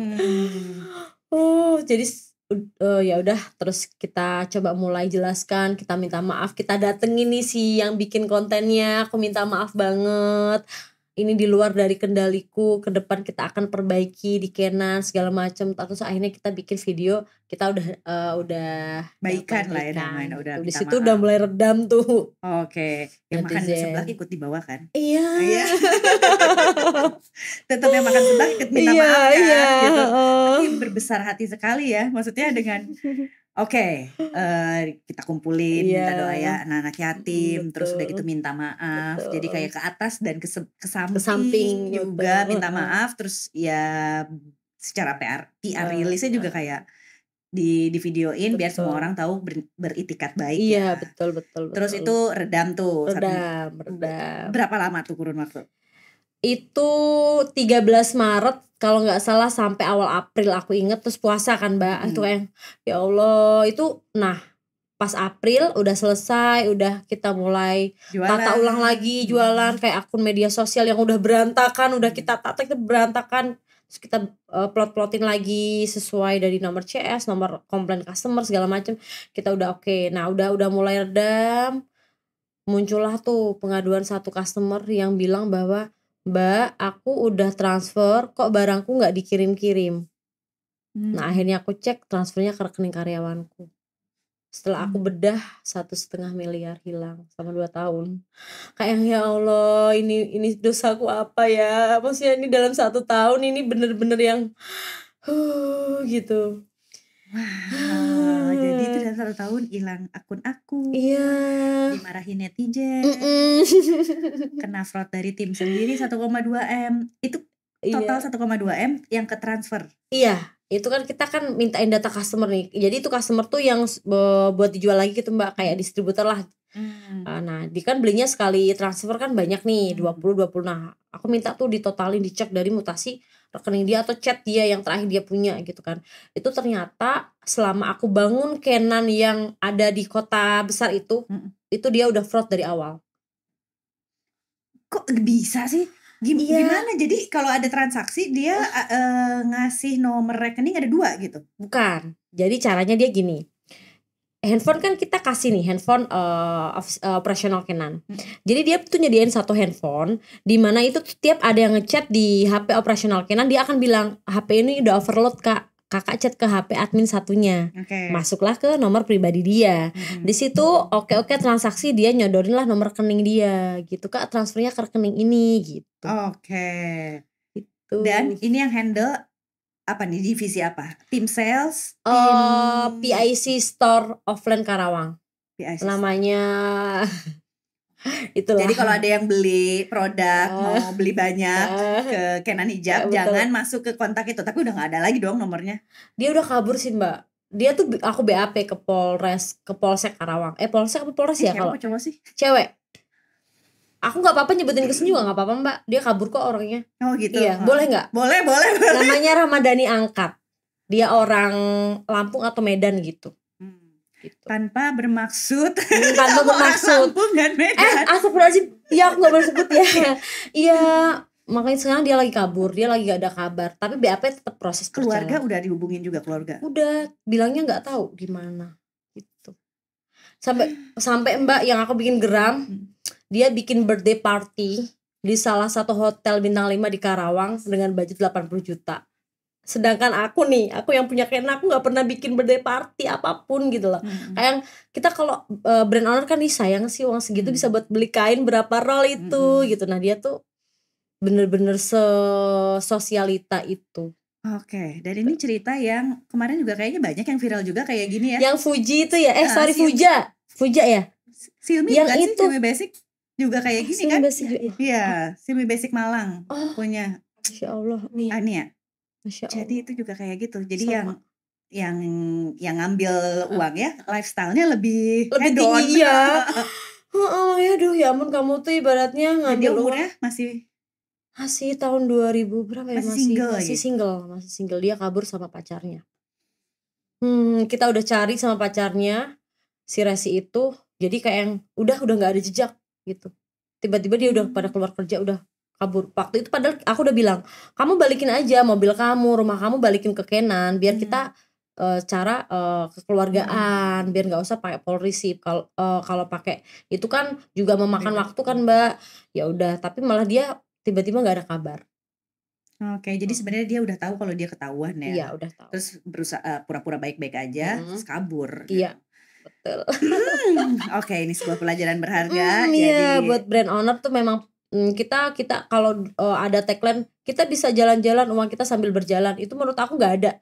Jadi ya udah, terus kita coba mulai jelaskan, kita minta maaf, kita datengin nih si yang bikin kontennya, aku minta maaf banget. Ini di luar dari kendaliku, ke depan kita akan perbaiki di Canon segala macam. Terus akhirnya kita bikin video, kita udah Baikan lah ya baikan namanya, udah gitu. Di minta situ maaf. udah mulai redam tuh. Oke, yang makan Netizen. sebelah ikut di bawah kan? Iya. Iya. Tetap yang makan sebelah ikut minta Iya, maaf kan iya, gitu. heeh. Tapi berbesar hati sekali ya, maksudnya dengan kita kumpulin minta doa ya anak-anak yatim, terus udah gitu Betul. minta maaf. Jadi Betul. kayak ke atas dan ke samping, samping juga betul, minta heeh. maaf. Terus ya secara PR rilisnya juga kayak di videoin biar semua Betul. orang tahu beritikat baik Iya, ya. betul. Terus itu redam tuh. redam. Berapa lama tuh kurun waktu? Itu 13 Maret kalau nggak salah sampai awal April aku inget. Terus puasa kan Mbak. Itu yang ya Allah itu. Nah pas April udah selesai, udah kita mulai tata ulang lagi jualan, kayak akun media sosial yang udah berantakan, udah kita tata itu berantakan. Terus kita plot-plotin lagi sesuai dari nomor CS, nomor komplain customer segala macam. Kita udah oke. Nah udah mulai redam. Muncullah tuh pengaduan satu customer yang bilang bahwa, Mbak, aku udah transfer kok barangku nggak dikirim-kirim. Nah akhirnya aku cek transfernya ke rekening karyawanku. Setelah aku bedah 1,5 miliar hilang selama 2 tahun. Kayak ya Allah, ini dosaku apa ya? Maksudnya ini dalam 1 tahun ini bener-bener yang gitu. Wah, jadi itu dalam 1 tahun hilang akun aku. Iya. Dimarahin netizen. Kena fraud dari tim sendiri 1,2 M. Itu total 1,2 M yang ke transfer. Iya, itu kan kita kan mintain data customer nih. Jadi itu customer tuh yang buat dijual lagi gitu Mbak, kayak distributor lah. Nah, dia kan belinya sekali transfer kan banyak nih, 20. Nah, aku minta tuh ditotalin, dicek dari mutasi rekening dia atau chat dia yang terakhir dia punya gitu kan. Itu ternyata selama aku bangun Canon yang ada di kota besar itu dia udah fraud dari awal. Kok bisa sih? Gimana? Jadi kalau ada transaksi dia ngasih nomor rekening ada 2 gitu? Bukan. Jadi caranya dia gini. Handphone kan kita kasih nih handphone operasional Canon. Jadi dia tuh nyediain satu handphone di mana itu tiap ada yang ngechat di HP operasional Canon, dia akan bilang HP ini udah overload Kak. Kakak chat ke HP admin satunya. Masuklah ke nomor pribadi dia. Di situ oke transaksi dia nyodorin lah nomor rekening dia gitu. Kak transfernya ke rekening ini gitu. Gitu. Dan ini yang handle apa nih, divisi apa? Tim sales? PIC Store Offline Karawang. PIC namanya. Itulah. Jadi kalau ada yang beli produk mau beli banyak ke Canon Hijab, jangan masuk ke kontak itu. Tapi udah gak ada lagi dong nomornya. Dia udah kabur sih Mbak. Dia tuh aku BAP ke Polsek Karawang. Polsek apa Polres ya kalau? Cewek sih? Cewek. Aku nggak apa-apa nyebutin ke sini juga nggak apa-apa Mbak. Dia kabur kok orangnya. Oh gitu. Iya, boleh nggak? Boleh. Namanya Ramadhani Angkat. Dia orang Lampung atau Medan gitu. Gitu. Tanpa bermaksud. Tanpa bermaksud. Lampung dan Medan. Astagfirullahaladzim. Iya, aku nggak boleh sebut ya. Iya. Makanya sekarang dia lagi kabur, dia lagi gak ada kabar. Tapi BAP tetap proses keluarga udah dihubungin juga keluarga. Udah, bilangnya nggak tahu di mana gitu. Sampai Mbak yang aku bikin geram. Dia bikin birthday party di salah satu hotel bintang 5 di Karawang dengan budget 80 juta. Sedangkan aku yang punya Canon, aku gak pernah bikin birthday party apapun gitu loh. Kayak kita kalau brand owner kan nih sayang sih uang segitu bisa buat beli kain berapa roll itu gitu. Nah dia tuh bener-bener sosialita itu. Oke, dan ini cerita yang kemarin juga kayaknya banyak yang viral juga kayak gini ya. Yang Fuji itu ya, Fuja ya. Xiaomi yang bukan itu. sih, Xiaomi Basic juga kayak gini kan? Iya, Xiaomi Basic Malang punya. Masya Allah. Ini ya. Masya Allah. Jadi itu juga kayak gitu. Jadi yang ngambil uang ya, lifestyle-nya lebih tinggi ya. Aduh ya ampun, kamu tuh ibaratnya ngambil umurnya masih tahun 2000 berapa ya? Masih single. Dia kabur sama pacarnya. Kita udah cari sama pacarnya si Resi itu, jadi kayak yang udah nggak ada jejak gitu. Tiba-tiba dia udah pada keluar kerja, udah kabur. Waktu itu padahal aku udah bilang, kamu balikin aja mobil kamu, rumah kamu balikin ke Kenan, biar kita cara kekeluargaan, biar nggak usah pakai polresip. Kalau pakai itu kan juga memakan Ribet. waktu kan Mbak. Ya udah, tapi malah dia tiba-tiba nggak ada kabar. Oke, jadi sebenarnya dia udah tahu kalau dia ketahuan ya. Iya udah tahu. Terus berusaha pura-pura baik-baik aja, terus kabur. Iya, betul. Oke, ini sebuah pelajaran berharga. Iya, Jadi buat brand owner tuh memang kita kalau ada tagline kita bisa jalan-jalan uang kita sambil berjalan, itu menurut aku nggak ada.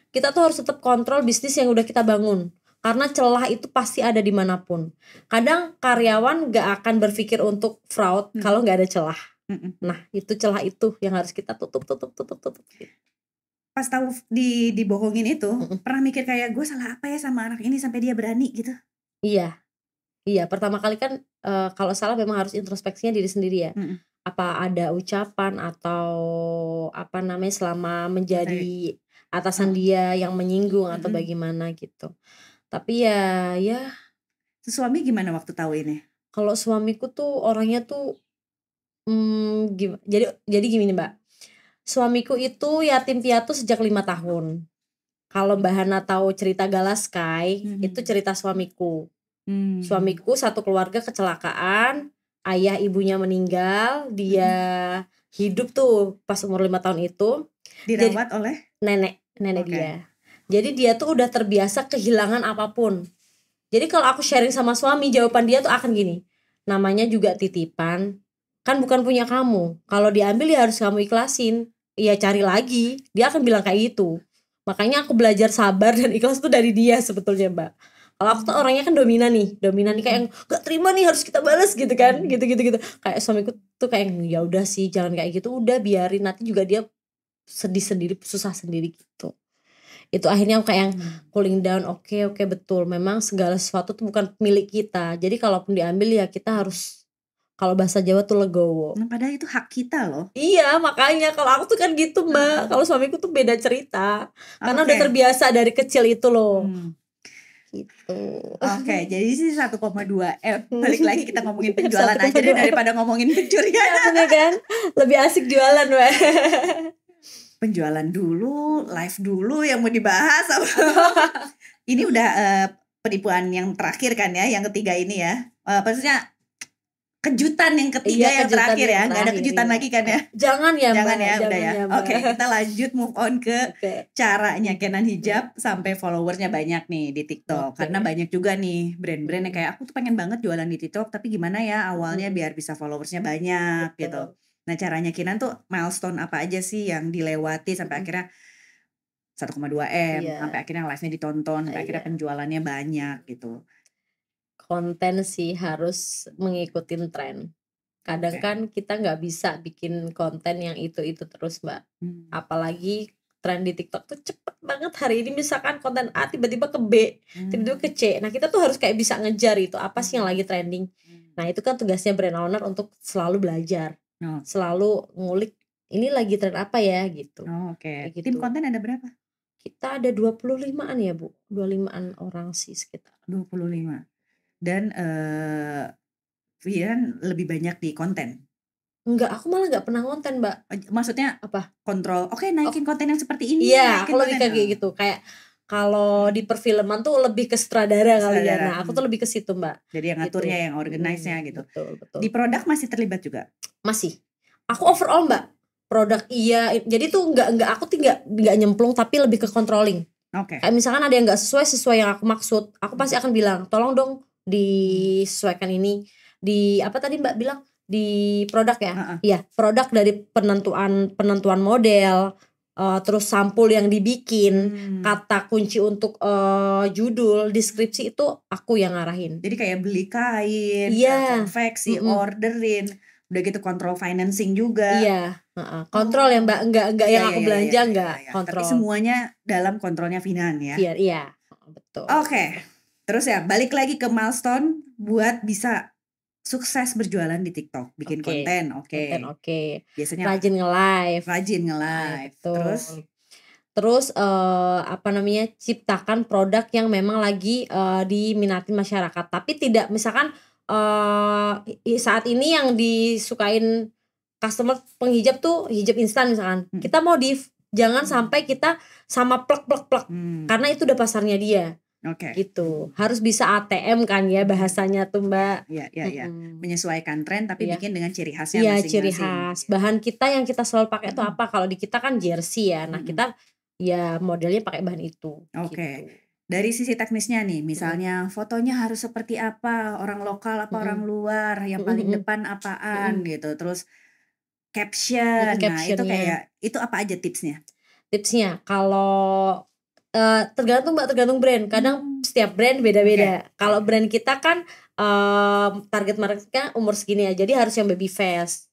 Kita tuh harus tetap kontrol bisnis yang udah kita bangun, karena celah itu pasti ada dimanapun. Kadang karyawan nggak akan berpikir untuk fraud kalau nggak ada celah. Nah itu celah itu yang harus kita tutup gitu. pas tahu dibohongin itu, pernah mikir kayak gue salah apa ya sama anak ini sampai dia berani gitu? Iya, pertama kali kan kalau salah memang harus introspeksinya diri sendiri ya. Apa ada ucapan atau apa namanya selama menjadi atasan dia yang menyinggung atau bagaimana gitu. Tapi ya Suami gimana waktu tahu ini? kalau suamiku tuh orangnya tuh jadi gini Mbak. Suamiku itu yatim piatu sejak 5 tahun. Kalau Mbak Hana tahu cerita Galaskai, itu cerita suamiku. Suamiku satu keluarga kecelakaan, ayah ibunya meninggal, dia hidup tuh pas umur 5 tahun itu. Dirawat oleh nenek dia. Jadi dia tuh udah terbiasa kehilangan apapun. Jadi kalau aku sharing sama suami, jawaban dia tuh akan gini, namanya juga titipan, kan bukan punya kamu. Kalau diambil ya harus kamu ikhlasin. Ya cari lagi. Dia akan bilang kayak gitu. Makanya aku belajar sabar dan ikhlas tuh dari dia sebetulnya Mbak. Kalau aku tuh orangnya kan dominan nih kayak yang gak terima nih harus kita balas gitu kan, gitu. Kayak suamiku tuh kayak ya udah sih jangan kayak gitu, udah biarin nanti juga dia sedih sendiri, susah sendiri gitu. Itu akhirnya aku kayak yang cooling down. Oke, betul, memang segala sesuatu tuh bukan milik kita, jadi kalaupun diambil ya kita harus, kalau bahasa Jawa tuh legowo. Padahal itu hak kita loh. Iya, makanya kalau aku tuh kan gitu Mbak. Kalau suamiku tuh beda cerita, karena udah terbiasa dari kecil itu loh. Gitu. Oke, jadi sih 1,2 balik lagi kita ngomongin penjualan aja deh daripada ngomongin pencurian. Ya kan? Lebih asik jualan Mbak. Penjualan dulu, live dulu yang mau dibahas. Ini udah penipuan yang terakhir kan ya, yang ketiga ini ya. Maksudnya kejutan yang ketiga yang terakhir ya, nggak ada kejutan lagi kan ya? Jangan ya Jangan Mbak, ya, udah ya. Mbak. Oke, kita lanjut move on ke caranya Kenan Hijab sampai followersnya banyak nih di TikTok. Karena banyak juga nih brand-brand yang kayak aku tuh pengen banget jualan di TikTok, tapi gimana ya awalnya biar bisa followersnya banyak gitu. Nah caranya Kenan tuh milestone apa aja sih yang dilewati sampai akhirnya 1,2 M, sampai akhirnya live-nya ditonton, sampai akhirnya penjualannya banyak gitu. Konten sih harus mengikuti tren. Kadang kan kita nggak bisa bikin konten yang itu terus Mbak. Apalagi tren di TikTok tuh cepet banget. Hari ini misalkan konten A tiba-tiba ke B, tiba-tiba ke C. Nah kita tuh harus kayak bisa ngejar itu apa sih yang lagi trending. Nah itu kan tugasnya brand owner untuk selalu belajar, selalu ngulik ini lagi tren apa ya gitu. Oke. Tim konten ada berapa? Kita ada 25-an ya Bu, 25-an orang sih sekitar. 25. Dan Vian lebih banyak di konten? Enggak, aku malah nggak pernah konten Mbak. Maksudnya apa? Kontrol, naikin konten yang seperti ini. Iya, aku lebih kayak gitu. Kayak kalau di perfilman tuh lebih ke sutradara kali ya. Nah, aku tuh lebih ke situ Mbak. Jadi yang ngaturnya, yang organize-nya gitu. Betul. Di produk masih terlibat juga? Masih. Aku overall Mbak. Produk iya. Jadi tuh aku tuh nggak nyemplung, tapi lebih ke controlling. Kayak misalkan ada yang nggak sesuai yang aku maksud, aku pasti akan bilang, tolong dong disesuaikan ini. Di apa tadi Mbak bilang? Di produk ya. Iya, produk dari penentuan model, terus sampul yang dibikin, kata kunci untuk judul, deskripsi itu aku yang ngarahin. Jadi kayak beli kain, konveksi, orderin, udah gitu kontrol financing juga. Iya, kontrol ya Mbak, enggak yang aku belanja enggak, kontrol. Tapi semuanya dalam kontrolnya Vinan ya. Iya, betul. Oke. Terus ya balik lagi ke milestone buat bisa sukses berjualan di TikTok, bikin konten, Konten. Biasanya Rajin nge-live. Terus Terus ciptakan produk yang memang lagi diminati masyarakat. Tapi tidak misalkan saat ini yang disukain customer penghijab tuh hijab instan misalkan. Kita modif, jangan sampai kita sama plek karena itu udah pasarnya dia. Gitu. Harus bisa ATM kan ya bahasanya tuh Mbak. Iya. Menyesuaikan tren tapi bikin dengan ciri khasnya Iya, masing-masing. ciri khas. Bahan kita yang kita selalu pakai itu apa? Kalau di kita kan jersey ya. Nah, kita ya modelnya pakai bahan itu. Gitu. Dari sisi teknisnya nih, misalnya fotonya harus seperti apa, orang lokal apa orang luar, yang paling depan apaan gitu. Terus caption. Nah, itu kayak itu apa aja tipsnya? Tipsnya kalau tergantung brand. Kadang setiap brand beda-beda. Kalau brand kita kan target marketnya umur segini ya. Jadi harus yang baby face.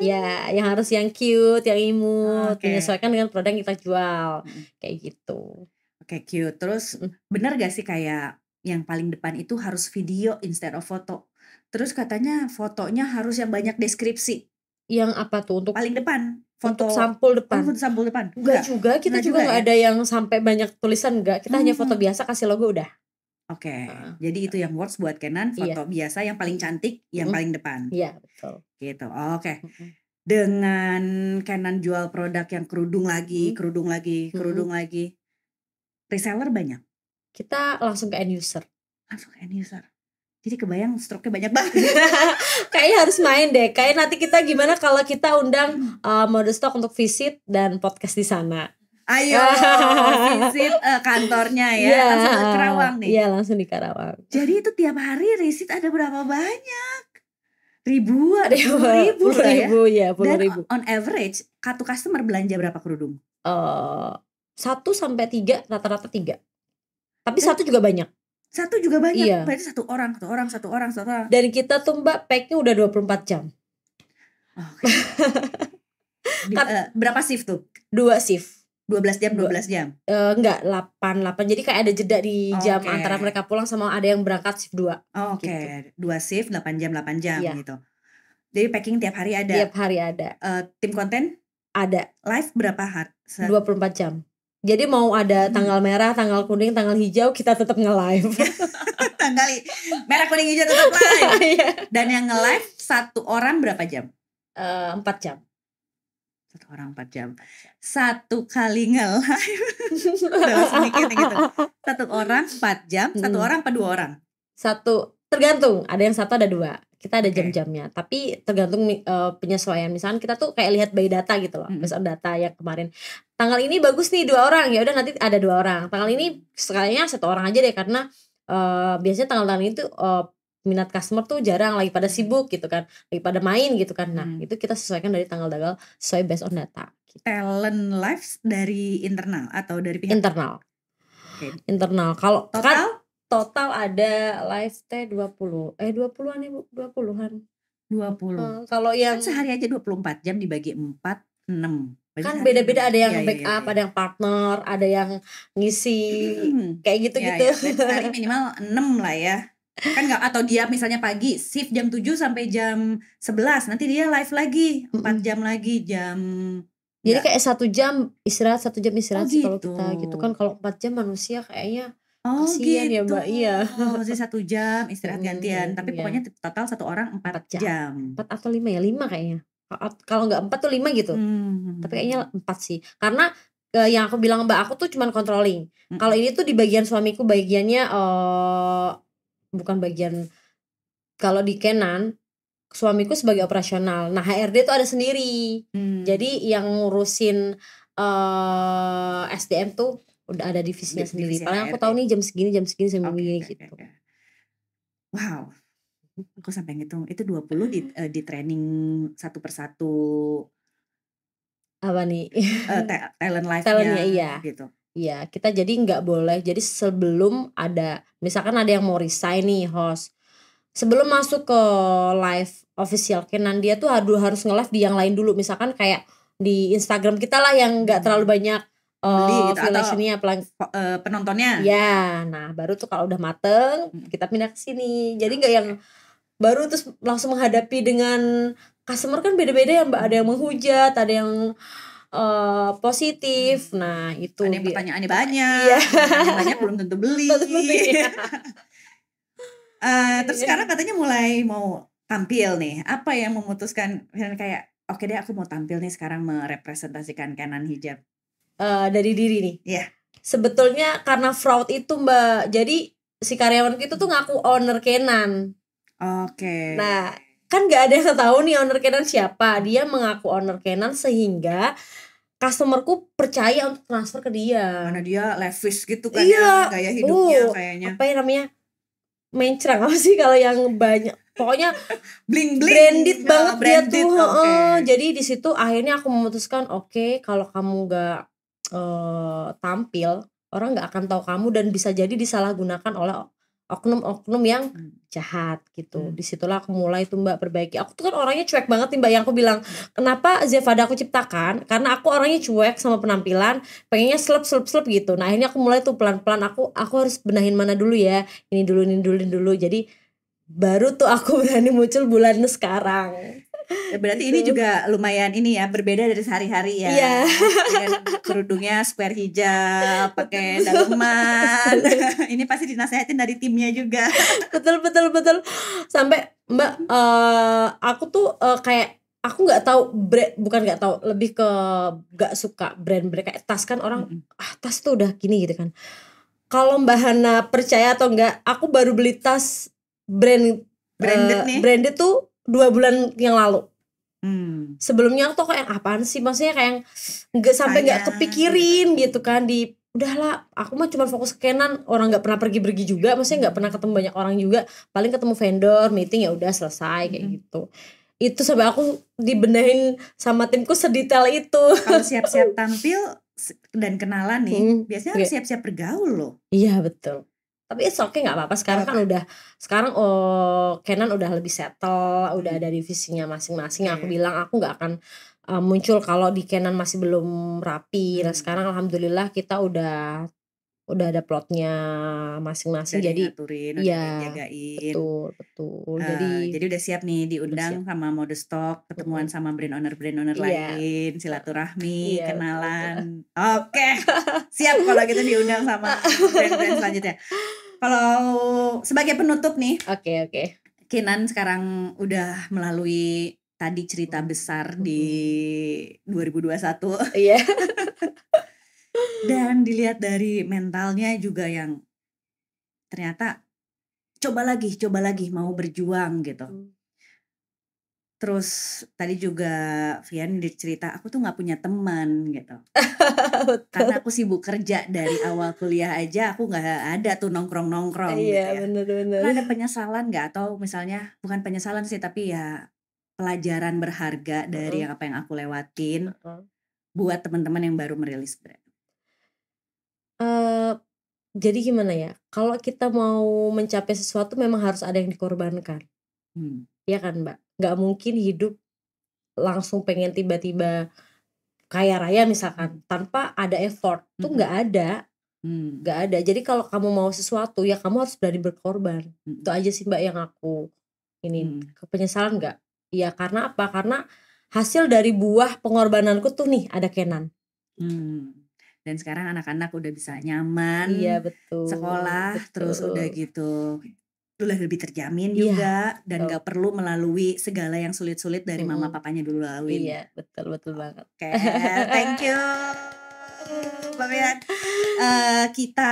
Ya, yang harus yang cute, yang imut, menyesuaikan dengan produk yang kita jual. Kayak gitu. Cute. Terus benar gak sih kayak yang paling depan itu harus video instead of foto? Terus katanya fotonya harus yang banyak deskripsi. Yang apa tuh? Untuk paling depan? Foto untuk sampul depan. Foto sampul depan. Enggak juga, kita juga enggak ada yang sampai banyak tulisan, enggak. Kita hanya foto biasa kasih logo udah. Jadi itu yang works buat Kenan, foto biasa yang paling cantik, yang paling depan. Iya, betul. Gitu. Dengan Kenan jual produk yang kerudung lagi, reseller banyak. Kita langsung ke end user. Jadi kebayang stroke-nya banyak banget. Kayaknya harus main deh. Kayak nanti kita gimana kalau kita undang Modestock untuk visit dan podcast di sana. Ayo visit kantornya ya. Langsung ke Karawang nih. Iya, langsung di Karawang. Jadi itu tiap hari visit ada berapa banyak? Ribuan, puluh ribu. Dan on average, satu customer belanja berapa kerudung? 1 sampai 3, rata-rata 3. Tapi 1 juga banyak. 1 juga banyak, iya. Berarti satu orang. Dan kita tuh Mbak packnya udah 24 jam. Berapa shift tuh? 2 shift. 12 jam? Enggak, 8. Jadi kayak ada jeda di jam antara mereka pulang sama ada yang berangkat shift 2. Gitu. 2 shift, 8 jam gitu. Jadi packing tiap hari ada? Tiap hari ada. Tim konten? Ada. Live berapa hari? 24 jam. Jadi mau ada tanggal merah, tanggal kuning, tanggal hijau, kita tetap nge-live. Tanggal merah, kuning, hijau tetap live. Dan yang nge-live 1 orang berapa jam? 4 jam. 1 orang 4 jam. 1 kali nge-live. Udah langsung mikir gitu. 1 orang 4 jam, 1 orang apa 2 orang? 1, tergantung. Ada yang 1, ada 2. Kita ada jam-jamnya. Tapi tergantung penyesuaian. Misalkan kita tuh kayak lihat by data gitu loh. Based on data yang kemarin. Tanggal ini bagus nih 2 orang. Ya udah nanti ada 2 orang. Tanggal ini sekalinya 1 orang aja deh. Karena biasanya tanggal-tanggal itu minat customer tuh jarang, lagi pada sibuk gitu kan, lagi pada main gitu kan. Nah itu kita sesuaikan dari tanggal-tanggal sesuai based on data gitu. Talent lives dari internal atau dari pihak? Internal. Internal. Kalau total ada live teh 20-an ya Bu, 20-an. 20. Kalau yang kan sehari aja 24 jam dibagi 4, 6. Kan beda-beda, ada yang backup, ada yang partner, ada yang ngisi kayak gitu-gitu. Hari minimal 6 lah ya. Kan nggak, atau dia misalnya pagi shift jam 7 sampai jam 11, nanti dia live lagi 4 jam lagi jam. Jadi kayak 1 jam istirahat, 1 jam istirahat sih kalau kita gitu kan. Kalau 4 jam manusia kayaknya kasian ya Mbak. Iya. Masih 1 jam istirahat gantian. Tapi pokoknya total 1 orang 4 jam. 4 atau 5 ya? 5 kayaknya. Kalau nggak 4 tuh 5 gitu. Tapi kayaknya 4 sih. Karena yang aku bilang Mbak, aku tuh cuman controlling. Kalau ini tuh di bagian suamiku, bagiannya bukan bagian, kalau di Kenan suamiku sebagai operasional. Nah HRD tuh ada sendiri. Jadi yang ngurusin SDM tuh udah ada divisinya sendiri. Paling aku tahu nih jam segini gitu. Wow. Aku sampai ngitung itu 20 di training satu persatu. Apa nih? Talent live-nya. Talentnya iya. Gitu. Iya, kita jadi nggak boleh. Jadi sebelum ada, misalkan ada yang mau resign nih host, sebelum masuk ke live official Kenan, dia tuh harus nge-live di yang lain dulu. Misalkan kayak di Instagram kita lah yang nggak terlalu banyak viewers-nya, penontonnya. Ya, nah baru tuh kalau udah mateng kita pindah ke sini. Jadi nggak yang baru terus langsung menghadapi dengan customer, kan beda-beda ya Mbak. Ada yang menghujat, ada yang positif. Nah itu Ada yang pertanyaannya banyak, Iya. pertanyaannya banyak belum tentu beli. Iya. Terus sekarang katanya mulai mau tampil nih. Apa yang memutuskan kayak oke deh aku mau tampil nih sekarang merepresentasikan kanan hijab. Dari diri nih. Iya. Sebetulnya karena fraud itu Mbak. Jadi si karyawan itu tuh ngaku owner Kenan. Oke. Nah kan gak ada yang tahu nih owner Kenan siapa. Dia mengaku owner Kenan sehingga customerku percaya untuk transfer ke dia. Mana dia lavish gitu kan Iya. ya gaya hidupnya kayaknya. Apa yang namanya mencrang apa sih kalau yang banyak, pokoknya bling bling branded banget branded, dia tuh. okay. Jadi di situ akhirnya aku memutuskan oke, kalau kamu nggak tampil, orang nggak akan tahu kamu dan bisa jadi disalahgunakan oleh oknum-oknum yang jahat gitu. Disitulah aku mulai tuh Mbak perbaiki. Aku tuh kan orangnya cuek banget nih Mbak, yang aku bilang kenapa Zevada aku ciptakan, karena aku orangnya cuek sama penampilan, pengennya slep gitu. Nah akhirnya aku mulai tuh pelan-pelan aku harus benahin mana dulu ya, ini dulu. Jadi baru tuh aku berani muncul bulan sekarang. Ya, berarti ini juga lumayan ini ya, berbeda dari sehari-hari ya. Iya. Dengan kerudungnya square hijab, pakai daleman. Ini pasti dinasehatin dari timnya juga. Betul. Sampai Mbak, aku tuh kayak aku nggak tahu bukan nggak tahu, lebih ke nggak suka brand kayak tas kan orang tas tuh udah gini gitu kan. Kalau Mbak Hana percaya atau enggak, aku baru beli tas branded tuh 2 bulan yang lalu. Sebelumnya aku tuh kayak apaan sih, maksudnya kayak nggak sampai nggak kepikirin gitu kan, udahlah aku mah cuma fokus ke Kenan, orang nggak pernah pergi juga, maksudnya nggak pernah ketemu banyak orang juga, paling ketemu vendor meeting ya udah selesai kayak gitu. Itu sampai aku dibenahin sama timku sedetail itu. Kalau siap-siap tampil dan kenalan nih, biasanya harus siap-siap bergaul loh. Iya betul. Tapi it's okay, nggak apa-apa. Sekarang Kenan udah lebih settle, udah ada divisinya masing-masing. Aku bilang aku nggak akan muncul kalau di Kenan masih belum rapi. Nah sekarang alhamdulillah kita udah ada plotnya masing-masing. Jadi ngaturin, iya jagain. Betul. Jadi udah siap nih diundang sama Modestock, ketemuan sama brand owner lain, silaturahmi, kenalan. Oke. Siap kalau gitu diundang sama brand-brand selanjutnya. Kalau sebagai penutup nih, Oke. Kenan sekarang udah melalui tadi cerita besar di 2021. Iya. Dan dilihat dari mentalnya juga yang ternyata coba lagi mau berjuang gitu. Terus tadi juga Vian cerita aku tuh nggak punya teman gitu. Karena aku sibuk kerja dari awal kuliah aja, aku nggak ada tuh nongkrong Iya, gitu ya. bener. Ada penyesalan nggak, atau misalnya bukan penyesalan sih tapi ya pelajaran berharga dari apa yang aku lewatin buat teman-teman yang baru merilis brand? Jadi gimana ya, kalau kita mau mencapai sesuatu memang harus ada yang dikorbankan. Ya kan Mbak, nggak mungkin hidup langsung pengen tiba-tiba kaya raya misalkan tanpa ada effort, tuh nggak ada. Jadi kalau kamu mau sesuatu ya kamu harus berani berkorban. Itu aja sih Mbak yang aku ini. Penyesalan nggak? Ya karena apa? Karena hasil dari buah pengorbananku tuh nih ada Kenan. Dan sekarang anak-anak udah bisa nyaman, iya, betul, sekolah, terus udah gitu udah lebih terjamin juga, dan betul. gak perlu melalui segala yang sulit-sulit dari mama papanya dulu laluin. Iya, betul banget. Oke, thank you Mbak Mian. Kita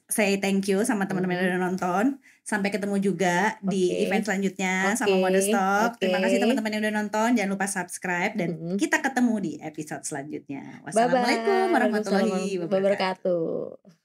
say thank you sama teman-teman yang udah nonton. Sampai ketemu juga di event selanjutnya sama Modestock. Terima kasih teman-teman yang udah nonton. Jangan lupa subscribe dan kita ketemu di episode selanjutnya. Wassalamualaikum warahmatullahi wabarakatuh.